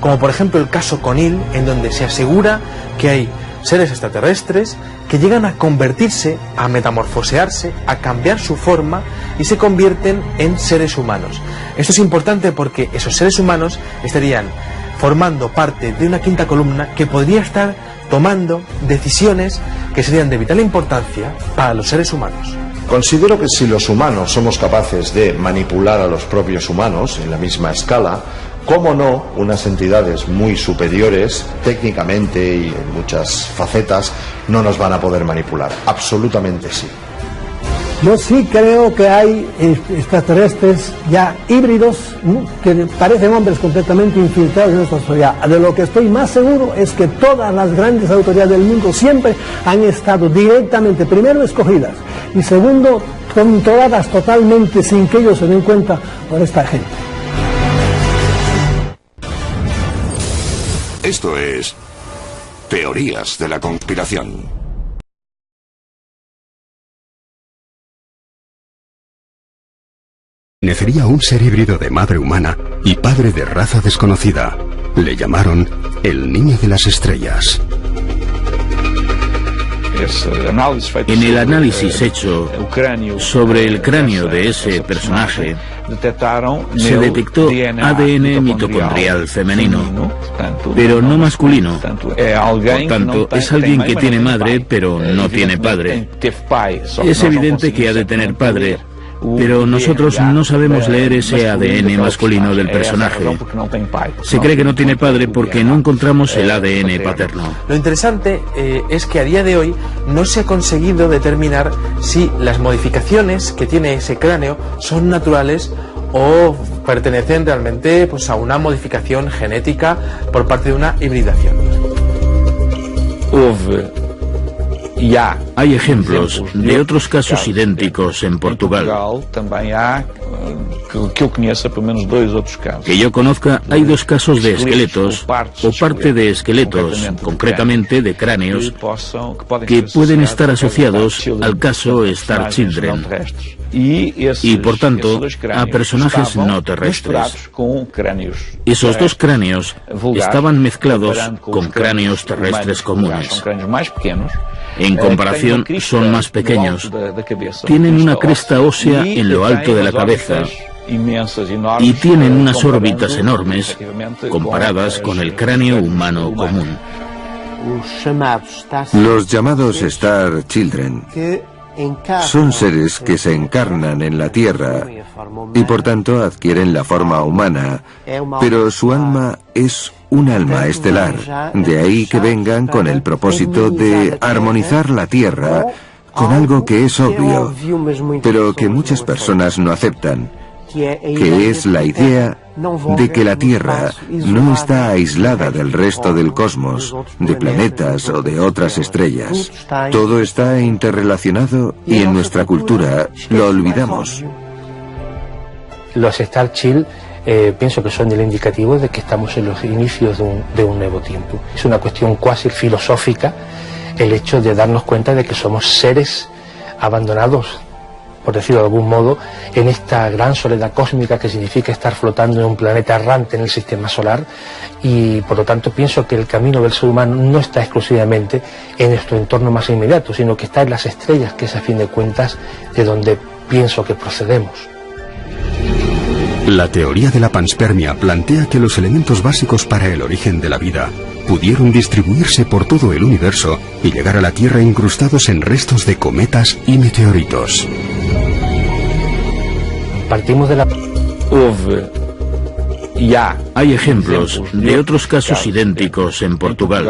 como por ejemplo el caso Conil, en donde se asegura que hay seres extraterrestres que llegan a convertirse, a metamorfosearse, a cambiar su forma y se convierten en seres humanos. Esto es importante porque esos seres humanos estarían formando parte de una quinta columna que podría estar tomando decisiones que serían de vital importancia para los seres humanos. Considero que si los humanos somos capaces de manipular a los propios humanos en la misma escala, cómo no, unas entidades muy superiores técnicamente y en muchas facetas no nos van a poder manipular. Absolutamente sí. Yo sí creo que hay extraterrestres ya híbridos que parecen hombres completamente infiltrados en nuestra sociedad. De lo que estoy más seguro es que todas las grandes autoridades del mundo siempre han estado directamente, primero, escogidas y segundo, controladas totalmente sin que ellos se den cuenta por esta gente. Esto es Teorías de la Conspiración. Necería un ser híbrido de madre humana y padre de raza desconocida. Le llamaron el niño de las estrellas. En el análisis hecho sobre el cráneo de ese personaje, se detectó ADN mitocondrial femenino, pero no masculino. Por tanto, es alguien que tiene madre, pero no tiene padre. Es evidente que ha de tener padre, pero nosotros no sabemos leer ese ADN masculino del personaje. Se cree que no tiene padre porque no encontramos el ADN paterno. Lo interesante es que a día de hoy no se ha conseguido determinar si las modificaciones que tiene ese cráneo son naturales o pertenecen realmente pues, a una modificación genética por parte de una hibridación. Hay ejemplos de otros casos idénticos en Portugal. Que yo conozca, hay dos casos de esqueletos o parte de esqueletos, concretamente de cráneos, que pueden estar asociados al caso Star Children y, por tanto, a personajes no terrestres. Esos dos cráneos estaban mezclados con cráneos terrestres comunes. En comparación, son más pequeños. Tienen una cresta ósea en lo alto de la cabeza y tienen unas órbitas enormes comparadas con el cráneo humano común. Los llamados Star Children Son seres que se encarnan en la Tierra y por tanto adquieren la forma humana, pero su alma es un alma estelar. De ahí que vengan con el propósito de armonizar la Tierra con algo que es obvio, pero que muchas personas no aceptan, que es la idea de que la Tierra no está aislada del resto del cosmos, de planetas o de otras estrellas. Todo está interrelacionado y en nuestra cultura lo olvidamos. Los Star Child pienso que son el indicativo de que estamos en los inicios de un nuevo tiempo. Es una cuestión cuasi filosófica el hecho de darnos cuenta de que somos seres abandonados, por decirlo de algún modo, en esta gran soledad cósmica que significa estar flotando en un planeta errante en el sistema solar, y por lo tanto pienso que el camino del ser humano no está exclusivamente en nuestro entorno más inmediato, sino que está en las estrellas, que es a fin de cuentas de donde pienso que procedemos. La teoría de la panspermia plantea que los elementos básicos para el origen de la vida pudieron distribuirse por todo el universo y llegar a la Tierra incrustados en restos de cometas y meteoritos. Partimos de la... Hay ejemplos de otros casos idénticos en Portugal.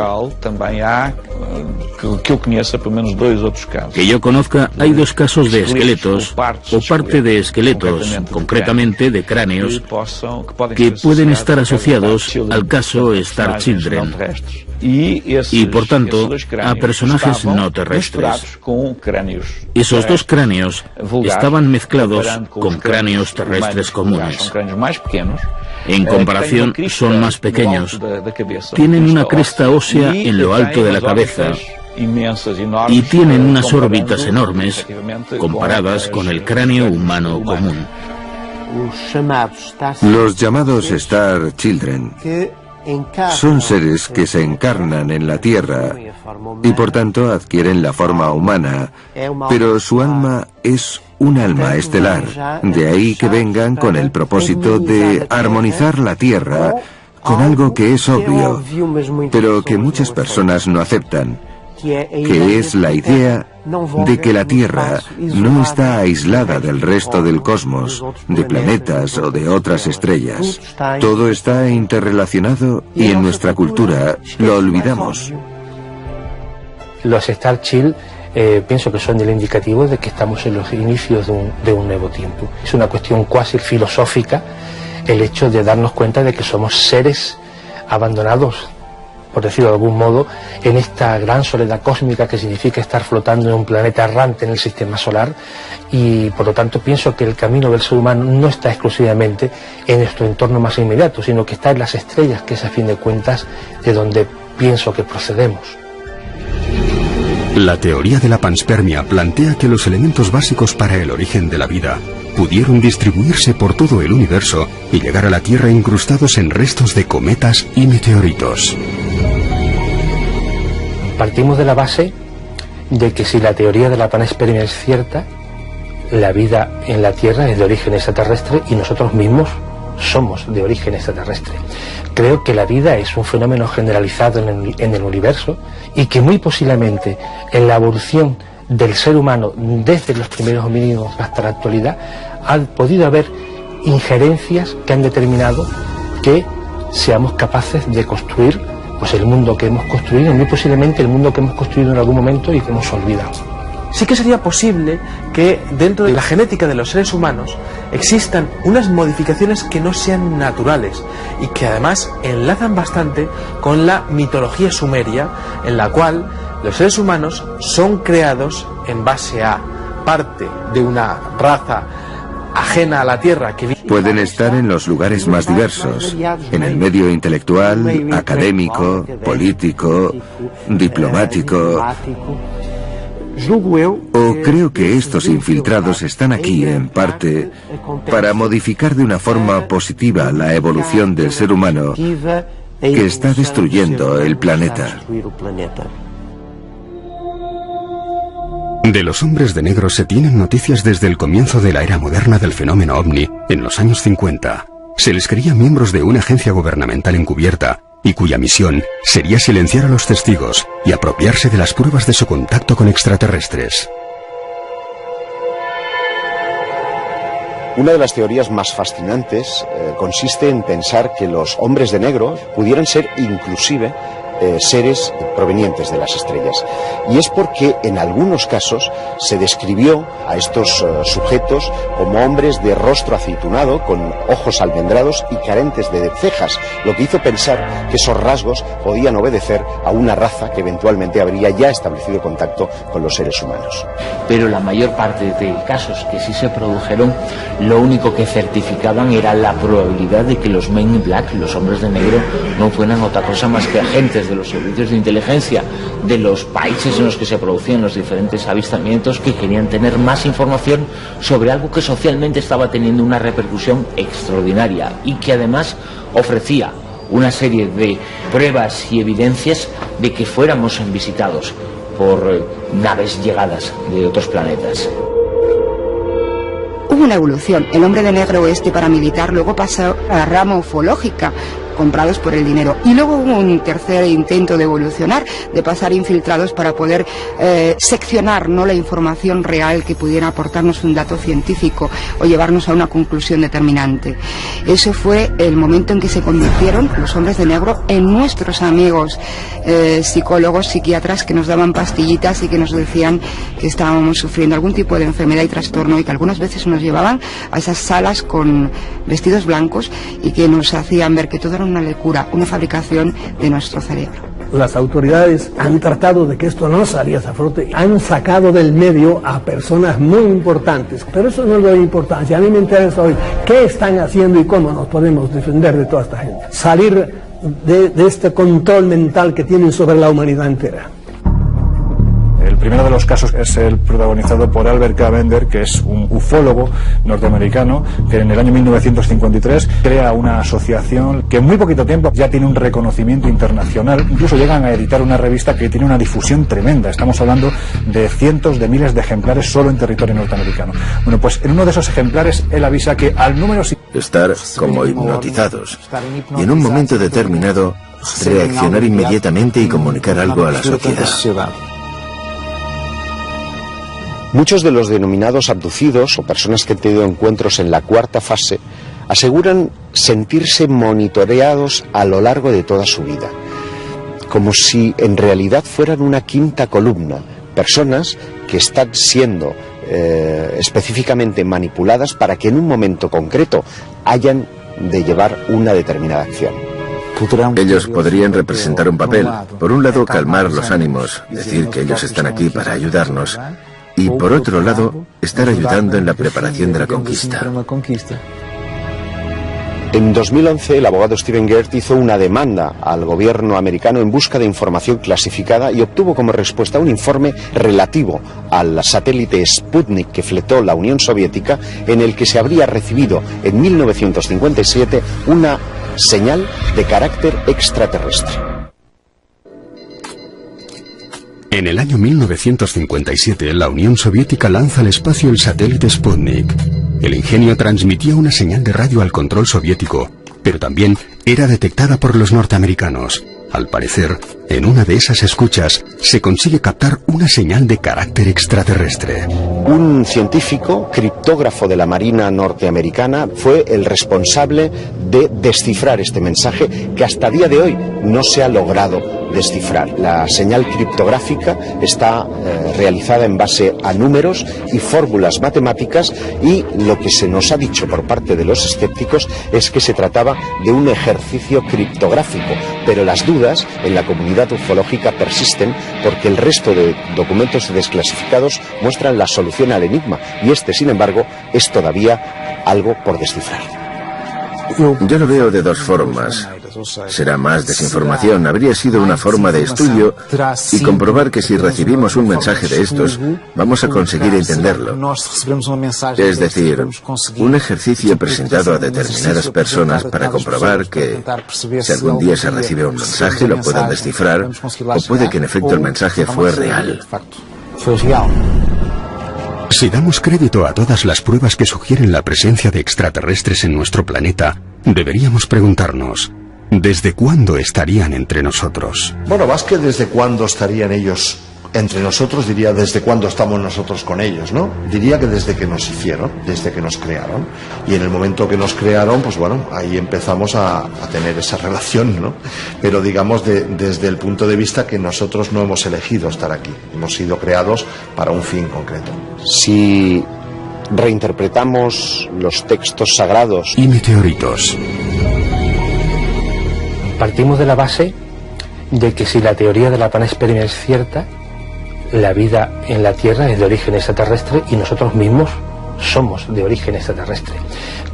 Que yo conozca, hay dos casos de esqueletos, o parte de esqueletos, concretamente de cráneos, que pueden estar asociados al caso Star Children, y por tanto a personajes no terrestres. Esos dos cráneos estaban mezclados con cráneos terrestres comunes. En comparación, son más pequeños. Tienen una cresta ósea en lo alto de la cabeza y tienen unas órbitas enormes comparadas con el cráneo humano común. Los llamados Star Children son seres que se encarnan en la Tierra y por tanto adquieren la forma humana, pero su alma es un alma estelar. De ahí que vengan con el propósito de armonizar la Tierra con algo que es obvio, pero que muchas personas no aceptan, que es la idea de que la Tierra no está aislada del resto del cosmos, de planetas o de otras estrellas. Todo está interrelacionado y en nuestra cultura lo olvidamos. Los Star Child pienso que son el indicativo de que estamos en los inicios de un nuevo tiempo. Es una cuestión cuasi filosófica el hecho de darnos cuenta de que somos seres abandonados, por decirlo de algún modo, en esta gran soledad cósmica que significa estar flotando en un planeta errante en el sistema solar, y por lo tanto pienso que el camino del ser humano no está exclusivamente en nuestro entorno más inmediato, sino que está en las estrellas, que es a fin de cuentas de donde pienso que procedemos. La teoría de la panspermia plantea que los elementos básicos para el origen de la vida pudieron distribuirse por todo el universo y llegar a la Tierra incrustados en restos de cometas y meteoritos. Partimos de la base de que si la teoría de la panspermia es cierta, la vida en la Tierra es de origen extraterrestre y nosotros mismos somos de origen extraterrestre. Creo que la vida es un fenómeno generalizado en el universo y que muy posiblemente en la evolución del ser humano desde los primeros homínidos hasta la actualidad ha podido haber injerencias que han determinado que seamos capaces de construir pues el mundo que hemos construido, muy posiblemente el mundo que hemos construido en algún momento y que hemos olvidado. Sí que sería posible que dentro de la genética de los seres humanos existan unas modificaciones que no sean naturales y que además enlazan bastante con la mitología sumeria, en la cual los seres humanos son creados en base a parte de una raza ajena a la Tierra que pueden estar en los lugares más diversos, en el medio intelectual, académico, político, diplomático. O creo que estos infiltrados están aquí, en parte, para modificar de una forma positiva la evolución del ser humano que está destruyendo el planeta. De los hombres de negro se tienen noticias desde el comienzo de la era moderna del fenómeno ovni, en los años 50. Se les creía miembros de una agencia gubernamental encubierta y cuya misión sería silenciar a los testigos y apropiarse de las pruebas de su contacto con extraterrestres. Una de las teorías más fascinantes consiste en pensar que los hombres de negro pudieran ser inclusive seres provenientes de las estrellas. Y es porque en algunos casos se describió a estos sujetos como hombres de rostro aceitunado, con ojos almendrados y carentes de cejas, lo que hizo pensar que esos rasgos podían obedecer a una raza que eventualmente habría ya establecido contacto con los seres humanos. Pero la mayor parte de casos que sí se produjeron, lo único que certificaban era la probabilidad de que los Men in Black, los hombres de negro, no fueran otra cosa más que agentes de los servicios de inteligencia de los países en los que se producían los diferentes avistamientos, que querían tener más información sobre algo que socialmente estaba teniendo una repercusión extraordinaria y que además ofrecía una serie de pruebas y evidencias de que fuéramos visitados por naves llegadas de otros planetas. Hubo una evolución. El hombre de negro paramilitar luego pasó a la rama ufológica, comprados por el dinero. Y luego hubo un tercer intento de evolucionar, de pasar infiltrados para poder seccionar, ¿no?, la información real que pudiera aportarnos un dato científico o llevarnos a una conclusión determinante. Eso fue el momento en que se convirtieron los hombres de negro en nuestros amigos psicólogos, psiquiatras, que nos daban pastillitas y que nos decían que estábamos sufriendo algún tipo de enfermedad y trastorno, y que algunas veces nos llevaban a esas salas con vestidos blancos y que nos hacían ver que todo era una locura, una fabricación de nuestro cerebro. Las autoridades han tratado de que esto no saliese a flote, han sacado del medio a personas muy importantes, pero eso no es lo importante. A mí me interesa hoy qué están haciendo y cómo nos podemos defender de toda esta gente, salir de este control mental que tienen sobre la humanidad entera. El primero de los casos es el protagonizado por Albert K. Bender, que es un ufólogo norteamericano que en el año 1953 crea una asociación que en muy poquito tiempo ya tiene un reconocimiento internacional. Incluso llegan a editar una revista que tiene una difusión tremenda. Estamos hablando de cientos de miles de ejemplares solo en territorio norteamericano. Bueno, pues en uno de esos ejemplares él avisa que al número... Estar como hipnotizados y en un momento determinado reaccionar inmediatamente y comunicar algo a la sociedad. Muchos de los denominados abducidos o personas que han tenido encuentros en la cuarta fase aseguran sentirse monitoreados a lo largo de toda su vida, como si en realidad fueran una quinta columna, personas que están siendo específicamente manipuladas para que en un momento concreto hayan de llevar una determinada acción. Ellos podrían representar un papel. Por un lado, calmar los ánimos, decir que ellos están aquí para ayudarnos, y por otro lado, estar ayudando en la preparación de la conquista. En 2011, el abogado Steven Gert hizo una demanda al gobierno americano en busca de información clasificada y obtuvo como respuesta un informe relativo al satélite Sputnik que fletó la Unión Soviética, en el que se habría recibido en 1957 una señal de carácter extraterrestre. En el año 1957, la Unión Soviética lanza al espacio el satélite Sputnik. El ingenio transmitía una señal de radio al control soviético, pero también era detectada por los norteamericanos. Al parecer, en una de esas escuchas se consigue captar una señal de carácter extraterrestre. Un científico, criptógrafo de la Marina norteamericana, fue el responsable de descifrar este mensaje que hasta día de hoy no se ha logrado descifrar. La señal criptográfica está realizada en base a números y fórmulas matemáticas, y lo que se nos ha dicho por parte de los escépticos es que se trataba de un ejercicio criptográfico, pero las dudas en la comunidad ufológica persisten porque el resto de documentos desclasificados muestran la solución al enigma, y este, sin embargo, es todavía algo por descifrar. Yo lo veo de dos formas. Será más desinformación, habría sido una forma de estudio y comprobar que si recibimos un mensaje de estos, vamos a conseguir entenderlo. Es decir, un ejercicio presentado a determinadas personas para comprobar que si algún día se recibe un mensaje lo puedan descifrar, o puede que en efecto el mensaje fue real. Si damos crédito a todas las pruebas que sugieren la presencia de extraterrestres en nuestro planeta, deberíamos preguntarnos, ¿desde cuándo estarían entre nosotros? Bueno, más que desde cuándo estarían ellos Entre nosotros, diría, ¿desde cuándo estamos nosotros con ellos, no? Diría que desde que nos hicieron, desde que nos crearon. Y en el momento que nos crearon, pues bueno, ahí empezamos a tener esa relación, ¿no? Pero digamos desde el punto de vista que nosotros no hemos elegido estar aquí. Hemos sido creados para un fin concreto. Si reinterpretamos los textos sagrados y meteoritos. Partimos de la base de que si la teoría de la panspermia es cierta, la vida en la Tierra es de origen extraterrestre y nosotros mismos somos de origen extraterrestre.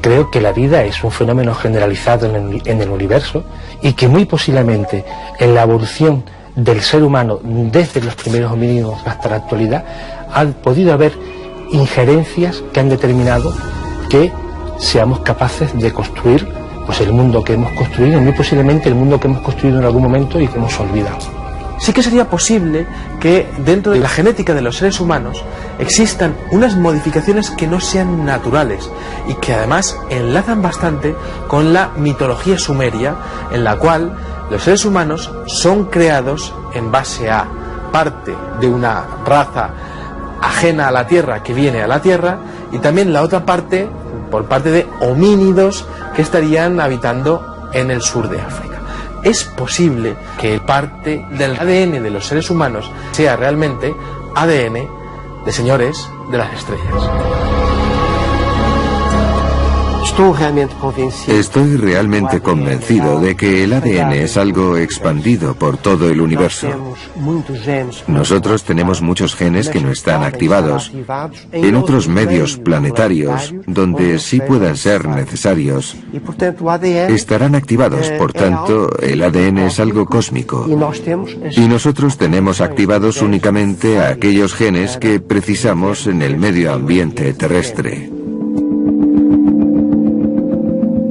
Creo que la vida es un fenómeno generalizado en el universo y que muy posiblemente en la evolución del ser humano desde los primeros homínidos hasta la actualidad ha podido haber injerencias que han determinado que seamos capaces de construir pues el mundo que hemos construido, muy posiblemente el mundo que hemos construido en algún momento y que hemos olvidado. Sí que sería posible que dentro de la genética de los seres humanos existan unas modificaciones que no sean naturales y que además enlazan bastante con la mitología sumeria, en la cual los seres humanos son creados en base a parte de una raza ajena a la Tierra que viene a la Tierra y también la otra parte por parte de homínidos que estarían habitando en el sur de África. Es posible que parte del ADN de los seres humanos sea realmente ADN de señores de las estrellas. Estoy realmente convencido de que el ADN es algo expandido por todo el universo. Nosotros tenemos muchos genes que no están activados. En otros medios planetarios, donde sí puedan ser necesarios, estarán activados. Por tanto, el ADN es algo cósmico. Y nosotros tenemos activados únicamente a aquellos genes que precisamos en el medio ambiente terrestre.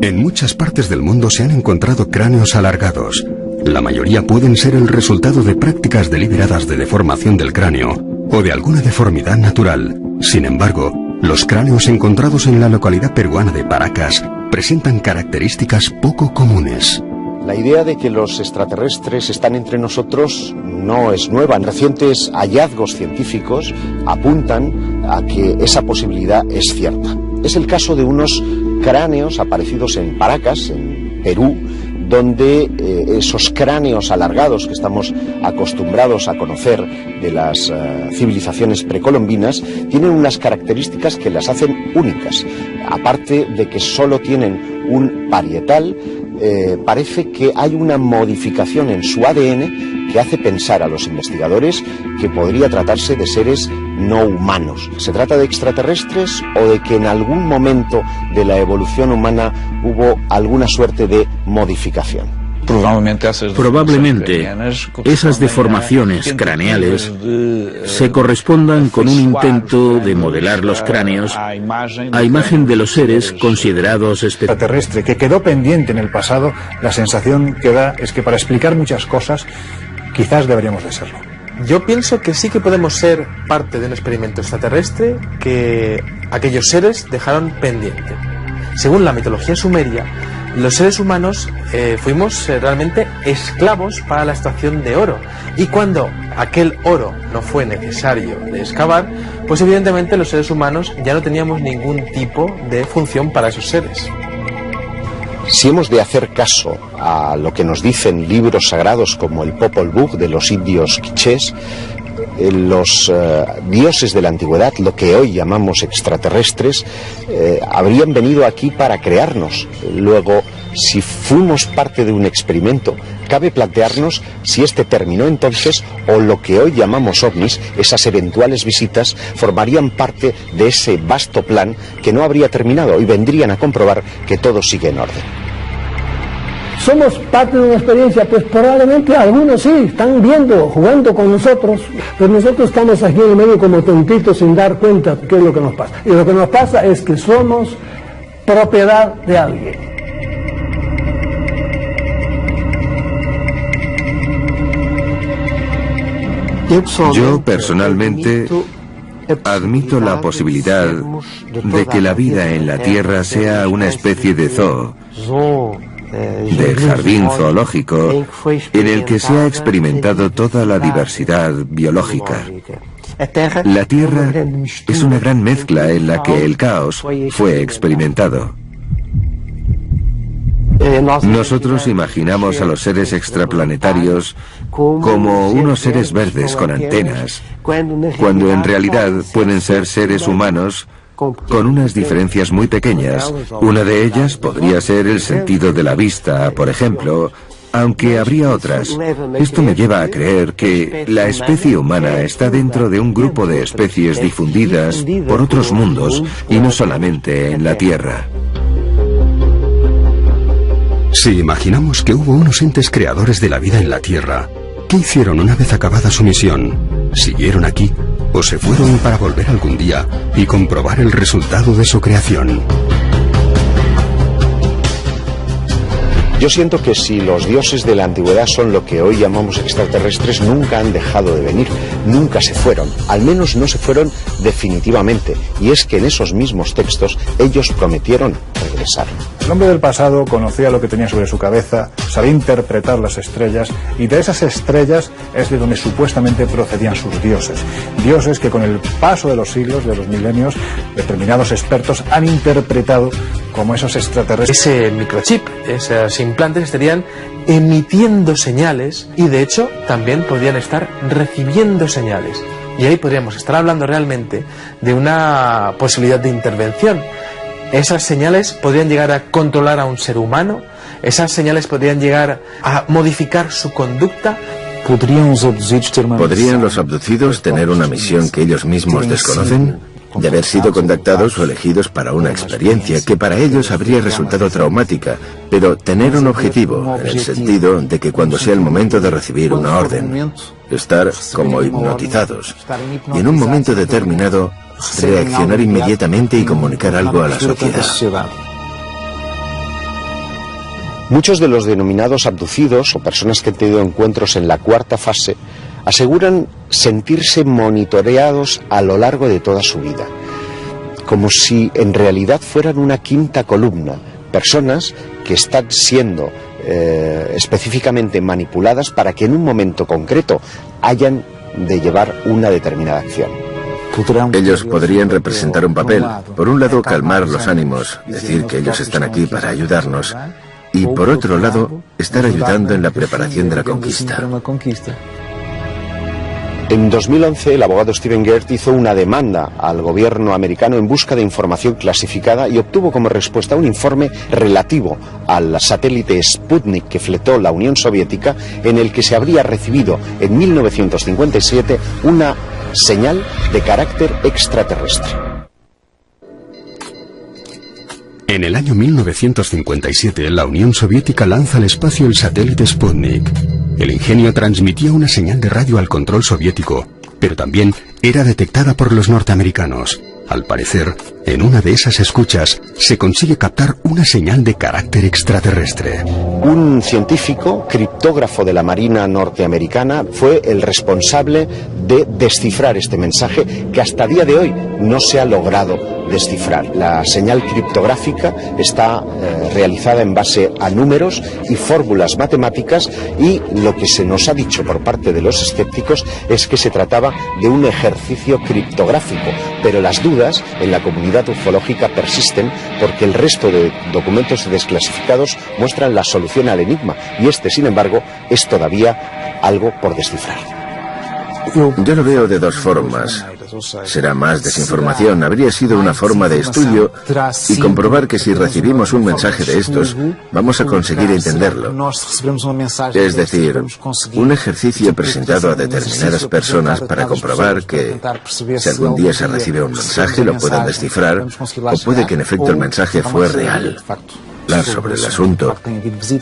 En muchas partes del mundo se han encontrado cráneos alargados. La mayoría pueden ser el resultado de prácticas deliberadas de deformación del cráneo o de alguna deformidad natural. Sin embargo, los cráneos encontrados en la localidad peruana de Paracas presentan características poco comunes. La idea de que los extraterrestres están entre nosotros no es nueva. Recientes hallazgos científicos apuntan a que esa posibilidad es cierta. Es el caso de unos cráneos aparecidos en Paracas, en Perú, donde esos cráneos alargados que estamos acostumbrados a conocer de las civilizaciones precolombinas tienen unas características que las hacen únicas. Aparte de que solo tienen un parietal, parece que hay una modificación en su ADN que hace pensar a los investigadores que podría tratarse de seres no humanos. ¿Se trata de extraterrestres o de que en algún momento de la evolución humana hubo alguna suerte de modificación? Probablemente esas deformaciones craneales se correspondan con un intento de modelar los cráneos a imagen de los seres considerados extraterrestres, que quedó pendiente en el pasado. La sensación que da es que para explicar muchas cosas quizás deberíamos de serlo. Yo pienso que sí que podemos ser parte de un experimento extraterrestre que aquellos seres dejaron pendiente. Según la mitología sumeria, los seres humanos fuimos realmente esclavos para la extracción de oro. Y cuando aquel oro no fue necesario de excavar, pues evidentemente los seres humanos ya no teníamos ningún tipo de función para esos seres. Si hemos de hacer caso a lo que nos dicen libros sagrados como el Popol Vuh de los indios quichés, los dioses de la antigüedad, lo que hoy llamamos extraterrestres, habrían venido aquí para crearnos. Luego, si fuimos parte de un experimento, cabe plantearnos si este terminó entonces o lo que hoy llamamos ovnis, esas eventuales visitas, formarían parte de ese vasto plan que no habría terminado y vendrían a comprobar que todo sigue en orden. ¿Somos parte de una experiencia? Pues probablemente algunos sí, están viendo, jugando con nosotros, pero nosotros estamos aquí en el medio como tontitos sin dar cuenta de qué es lo que nos pasa. Y lo que nos pasa es que somos propiedad de alguien. Yo personalmente admito la posibilidad de que la vida en la Tierra sea una especie de zoo, del jardín zoológico en el que se ha experimentado toda la diversidad biológica. La Tierra es una gran mezcla en la que el caos fue experimentado. Nosotros imaginamos a los seres extraplanetarios como unos seres verdes con antenas, cuando en realidad pueden ser seres humanos con unas diferencias muy pequeñas. Una de ellas podría ser el sentido de la vista, por ejemplo, aunque habría otras. Esto me lleva a creer que la especie humana está dentro de un grupo de especies difundidas por otros mundos y no solamente en la Tierra. Si imaginamos que hubo unos entes creadores de la vida en la Tierra, ¿qué hicieron una vez acabada su misión? ¿Siguieron aquí o se fueron para volver algún día y comprobar el resultado de su creación? Yo siento que si los dioses de la antigüedad son lo que hoy llamamos extraterrestres, nunca han dejado de venir, nunca se fueron, al menos no se fueron definitivamente, y es que en esos mismos textos ellos prometieron regresar. El hombre del pasado conocía lo que tenía sobre su cabeza, sabía interpretar las estrellas, y de esas estrellas es de donde supuestamente procedían sus dioses. Dioses que con el paso de los siglos, de los milenios, determinados expertos han interpretado como esos extraterrestres. Ese microchip, esos implantes estarían emitiendo señales y de hecho también podrían estar recibiendo señales. Y ahí podríamos estar hablando realmente de una posibilidad de intervención. Esas señales podrían llegar a controlar a un ser humano, esas señales podrían llegar a modificar su conducta. ¿Podrían los abducidos tener una misión que ellos mismos desconocen? De haber sido contactados o elegidos para una experiencia que para ellos habría resultado traumática, pero tener un objetivo, en el sentido de que cuando sea el momento de recibir una orden, estar como hipnotizados, y en un momento determinado reaccionar inmediatamente y comunicar algo a la sociedad. Muchos de los denominados abducidos o personas que han tenido encuentros en la cuarta fase aseguran sentirse monitoreados a lo largo de toda su vida, como si en realidad fueran una quinta columna, personas que están siendo específicamente manipuladas para que en un momento concreto hayan de llevar una determinada acción. Ellos podrían representar un papel, por un lado calmar los ánimos, decir que ellos están aquí para ayudarnos, y por otro lado estar ayudando en la preparación de la conquista. En 2011, el abogado Steven Gert hizo una demanda al gobierno americano en busca de información clasificada y obtuvo como respuesta un informe relativo al satélite Sputnik que fletó la Unión Soviética, en el que se habría recibido en 1957 una señal de carácter extraterrestre. En el año 1957, la Unión Soviética lanza al espacio el satélite Sputnik. El ingenio transmitía una señal de radio al control soviético, pero también era detectada por los norteamericanos. Al parecer, en una de esas escuchas se consigue captar una señal de carácter extraterrestre. Un científico, criptógrafo de la Marina norteamericana, fue el responsable de descifrar este mensaje que hasta día de hoy no se ha logrado descifrar. La señal criptográfica está realizada en base a números y fórmulas matemáticas, y lo que se nos ha dicho por parte de los escépticos es que se trataba de un ejercicio criptográfico, pero las dudas en la comunidad ufológica persisten porque el resto de documentos desclasificados muestran la solución al enigma, y este, sin embargo, es todavía algo por descifrar. Yo lo veo de dos formas. Será más desinformación, habría sido una forma de estudio y comprobar que si recibimos un mensaje de estos, vamos a conseguir entenderlo. Es decir, un ejercicio presentado a determinadas personas para comprobar que si algún día se recibe un mensaje lo puedan descifrar, o puede que en efecto el mensaje fue real. Hablar sobre el asunto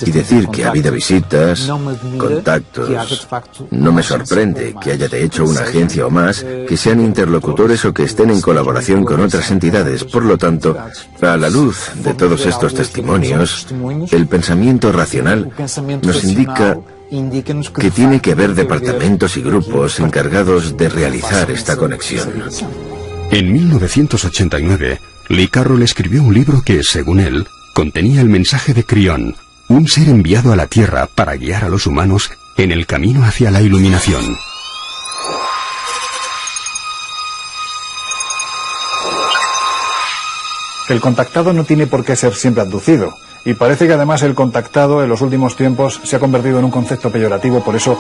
y decir que ha habido visitas, contactos. No me sorprende que haya de hecho una agencia o más que sean interlocutores o que estén en colaboración con otras entidades. Por lo tanto, a la luz de todos estos testimonios, el pensamiento racional nos indica que tiene que haber departamentos y grupos encargados de realizar esta conexión. En 1989, Lee Carroll escribió un libro que, según él, contenía el mensaje de Crión, un ser enviado a la Tierra para guiar a los humanos en el camino hacia la iluminación. El contactado no tiene por qué ser siempre abducido. Y parece que además el contactado en los últimos tiempos se ha convertido en un concepto peyorativo, por eso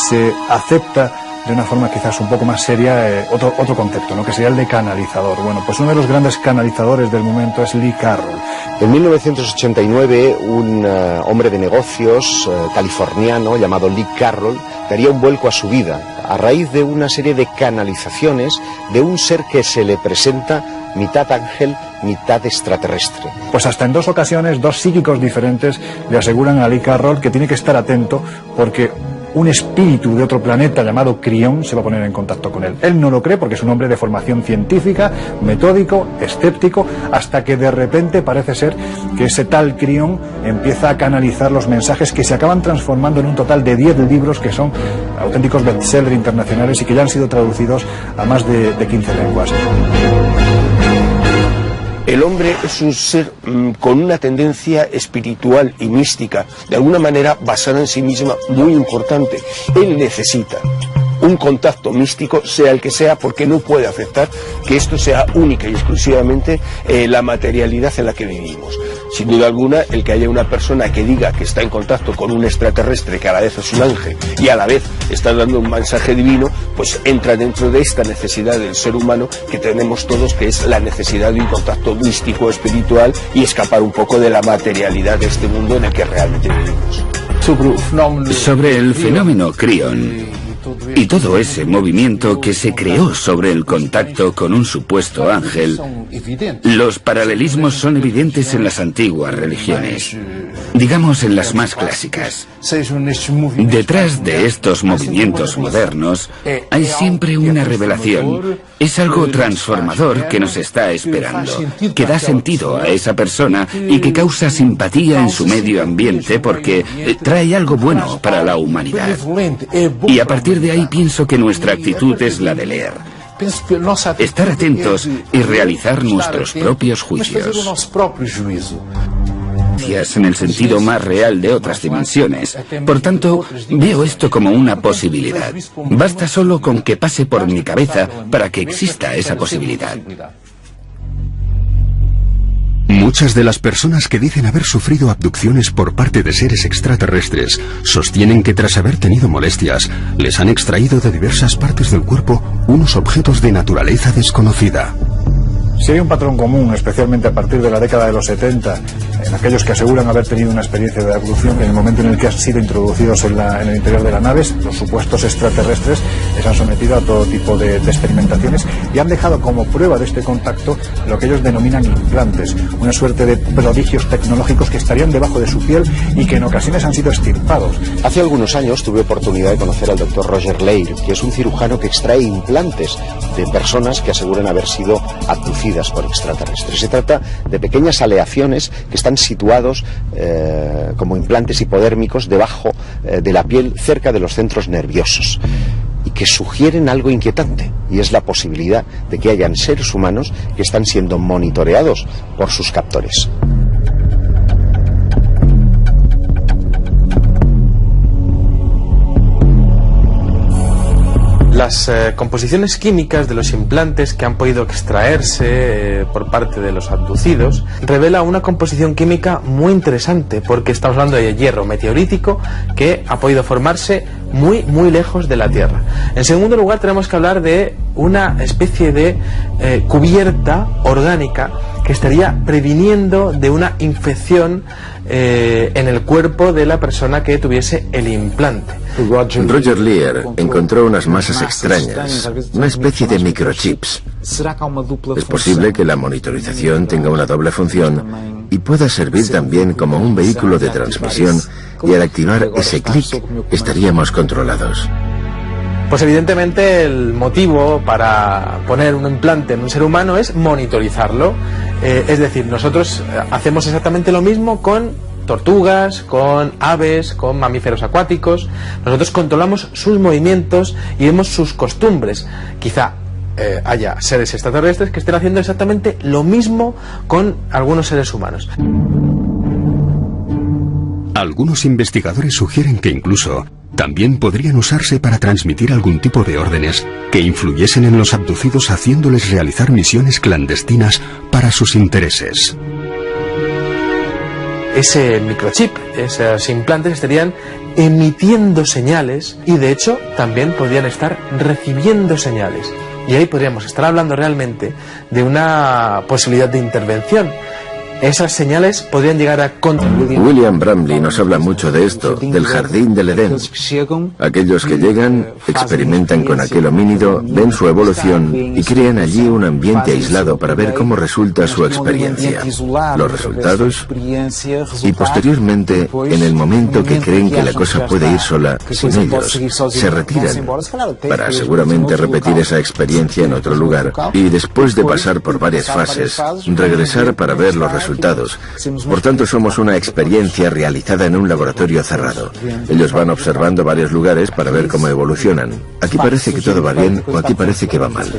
se acepta de una forma quizás un poco más seria otro concepto, ¿no? Que sería el de canalizador. Bueno, pues uno de los grandes canalizadores del momento es Lee Carroll. En 1989, un hombre de negocios californiano llamado Lee Carroll daría un vuelco a su vida a raíz de una serie de canalizaciones de un ser que se le presenta mitad ángel, mitad extraterrestre. Pues hasta en 2 ocasiones, 2 psíquicos diferentes le aseguran a Lee Carroll que tiene que estar atento porque un espíritu de otro planeta llamado Crión se va a poner en contacto con él. Él no lo cree porque es un hombre de formación científica, metódico, escéptico, hasta que de repente parece ser que ese tal Crión empieza a canalizar los mensajes que se acaban transformando en un total de 10 libros que son auténticos bestsellers internacionales y que ya han sido traducidos a más de 15 lenguas. El hombre es un ser con una tendencia espiritual y mística, de alguna manera basada en sí misma, muy importante. Él necesita un contacto místico, sea el que sea, porque no puede aceptar que esto sea única y exclusivamente la materialidad en la que vivimos. Sin duda alguna, el que haya una persona que diga que está en contacto con un extraterrestre que a la vez es un ángel y a la vez está dando un mensaje divino, pues entra dentro de esta necesidad del ser humano que tenemos todos, que es la necesidad de un contacto místico, espiritual y escapar un poco de la materialidad de este mundo en el que realmente vivimos. Sobre el fenómeno Crión y todo ese movimiento que se creó sobre el contacto con un supuesto ángel, los paralelismos son evidentes en las antiguas religiones, digamos en las más clásicas. Detrás de estos movimientos modernos hay siempre una revelación. Es algo transformador que nos está esperando, que da sentido a esa persona y que causa simpatía en su medio ambiente porque trae algo bueno para la humanidad. Y a partir de ahí pienso que nuestra actitud es la de leer, estar atentos y realizar nuestros propios juicios. En el sentido más real de otras dimensiones. Por tanto, veo esto como una posibilidad. Basta solo con que pase por mi cabeza para que exista esa posibilidad. Muchas de las personas que dicen haber sufrido abducciones por parte de seres extraterrestres sostienen que tras haber tenido molestias, les han extraído de diversas partes del cuerpo unos objetos de naturaleza desconocida. Si hay un patrón común, especialmente a partir de la década de los 70, en aquellos que aseguran haber tenido una experiencia de abducción, que en el momento en el que han sido introducidos en el interior de las naves, los supuestos extraterrestres les han sometido a todo tipo de experimentaciones y han dejado como prueba de este contacto lo que ellos denominan implantes, una suerte de prodigios tecnológicos que estarían debajo de su piel y que en ocasiones han sido extirpados. Hace algunos años tuve oportunidad de conocer al doctor Roger Leir, que es un cirujano que extrae implantes de personas que aseguran haber sido abducidas por extraterrestres. Se trata de pequeñas aleaciones que están situados como implantes hipodérmicos debajo de la piel, cerca de los centros nerviosos, y que sugieren algo inquietante, y es la posibilidad de que hayan seres humanos que están siendo monitoreados por sus captores. Las composiciones químicas de los implantes que han podido extraerse por parte de los abducidos revela una composición química muy interesante, porque estamos hablando de hierro meteorítico que ha podido formarse muy lejos de la Tierra. En segundo lugar, tenemos que hablar de una especie de cubierta orgánica que estaría previniendo de una infección en el cuerpo de la persona que tuviese el implante. Roger Leir encontró unas masas extrañas, una especie de microchips. Es posible que la monitorización tenga una doble función y pueda servir también como un vehículo de transmisión, y al activar ese clic estaríamos controlados. Pues evidentemente el motivo para poner un implante en un ser humano es monitorizarlo. Es decir, nosotros hacemos exactamente lo mismo con tortugas, con aves, con mamíferos acuáticos. Nosotros controlamos sus movimientos y vemos sus costumbres. Quizá haya seres extraterrestres que estén haciendo exactamente lo mismo con algunos seres humanos. Algunos investigadores sugieren que incluso también podrían usarse para transmitir algún tipo de órdenes que influyesen en los abducidos, haciéndoles realizar misiones clandestinas para sus intereses. Ese microchip, esos implantes estarían emitiendo señales y de hecho también podrían estar recibiendo señales. Y ahí podríamos estar hablando realmente de una posibilidad de intervención. Esas señales podrían llegar a... William Bramley nos habla mucho de esto, del jardín del Edén. Aquellos que llegan, experimentan con aquel homínido, ven su evolución y crean allí un ambiente aislado para ver cómo resulta su experiencia, los resultados, y posteriormente, en el momento que creen que la cosa puede ir sola, sin ellos, se retiran para seguramente repetir esa experiencia en otro lugar y después de pasar por varias fases, regresar para ver los resultados. Por tanto, somos una experiencia realizada en un laboratorio cerrado. Ellos van observando varios lugares para ver cómo evolucionan. Aquí parece que todo va bien o aquí parece que va mal.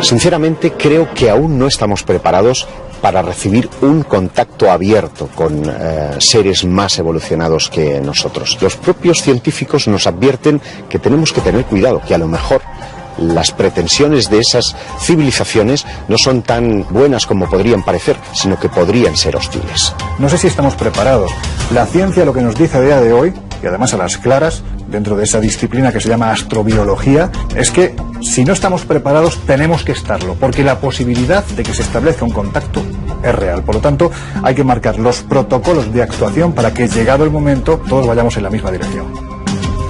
Sinceramente, creo que aún no estamos preparados para recibir un contacto abierto con seres más evolucionados que nosotros. Los propios científicos nos advierten que tenemos que tener cuidado, que a lo mejor las pretensiones de esas civilizaciones no son tan buenas como podrían parecer, sino que podrían ser hostiles. No sé si estamos preparados. La ciencia lo que nos dice a día de hoy, y además a las claras, dentro de esa disciplina que se llama astrobiología, es que si no estamos preparados tenemos que estarlo, porque la posibilidad de que se establezca un contacto es real. Por lo tanto, hay que marcar los protocolos de actuación para que, llegado el momento, todos vayamos en la misma dirección.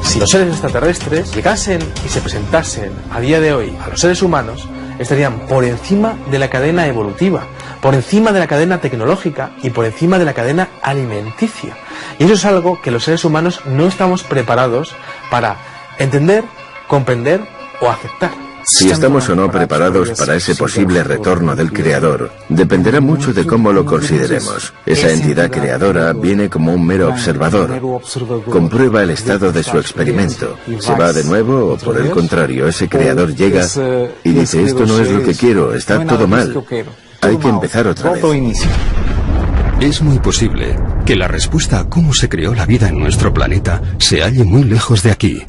Si los seres extraterrestres llegasen y se presentasen a día de hoy a los seres humanos, estarían por encima de la cadena evolutiva, por encima de la cadena tecnológica y por encima de la cadena alimenticia. Y eso es algo que los seres humanos no estamos preparados para entender, comprender o aceptar. Si estamos o no preparados para ese posible retorno del Creador, dependerá mucho de cómo lo consideremos. Esa entidad creadora viene como un mero observador. Comprueba el estado de su experimento. ¿Se va de nuevo o, por el contrario, ese Creador llega y dice: esto no es lo que quiero, está todo mal, hay que empezar otra vez? Es muy posible que la respuesta a cómo se creó la vida en nuestro planeta se halle muy lejos de aquí.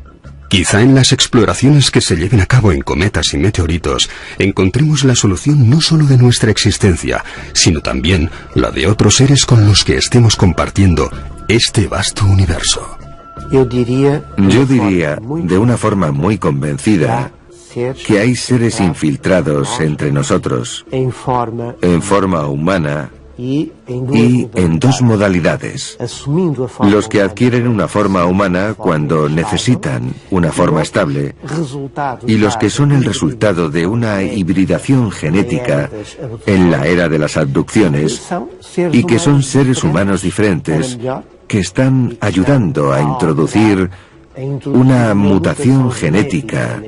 Quizá en las exploraciones que se lleven a cabo en cometas y meteoritos encontremos la solución no solo de nuestra existencia, sino también la de otros seres con los que estemos compartiendo este vasto universo. Yo diría de una forma muy convencida que hay seres infiltrados entre nosotros en forma humana y en dos modalidades: los que adquieren una forma humana cuando necesitan una forma estable y los que son el resultado de una hibridación genética en la era de las abducciones y que son seres humanos diferentes que están ayudando a introducir una mutación genética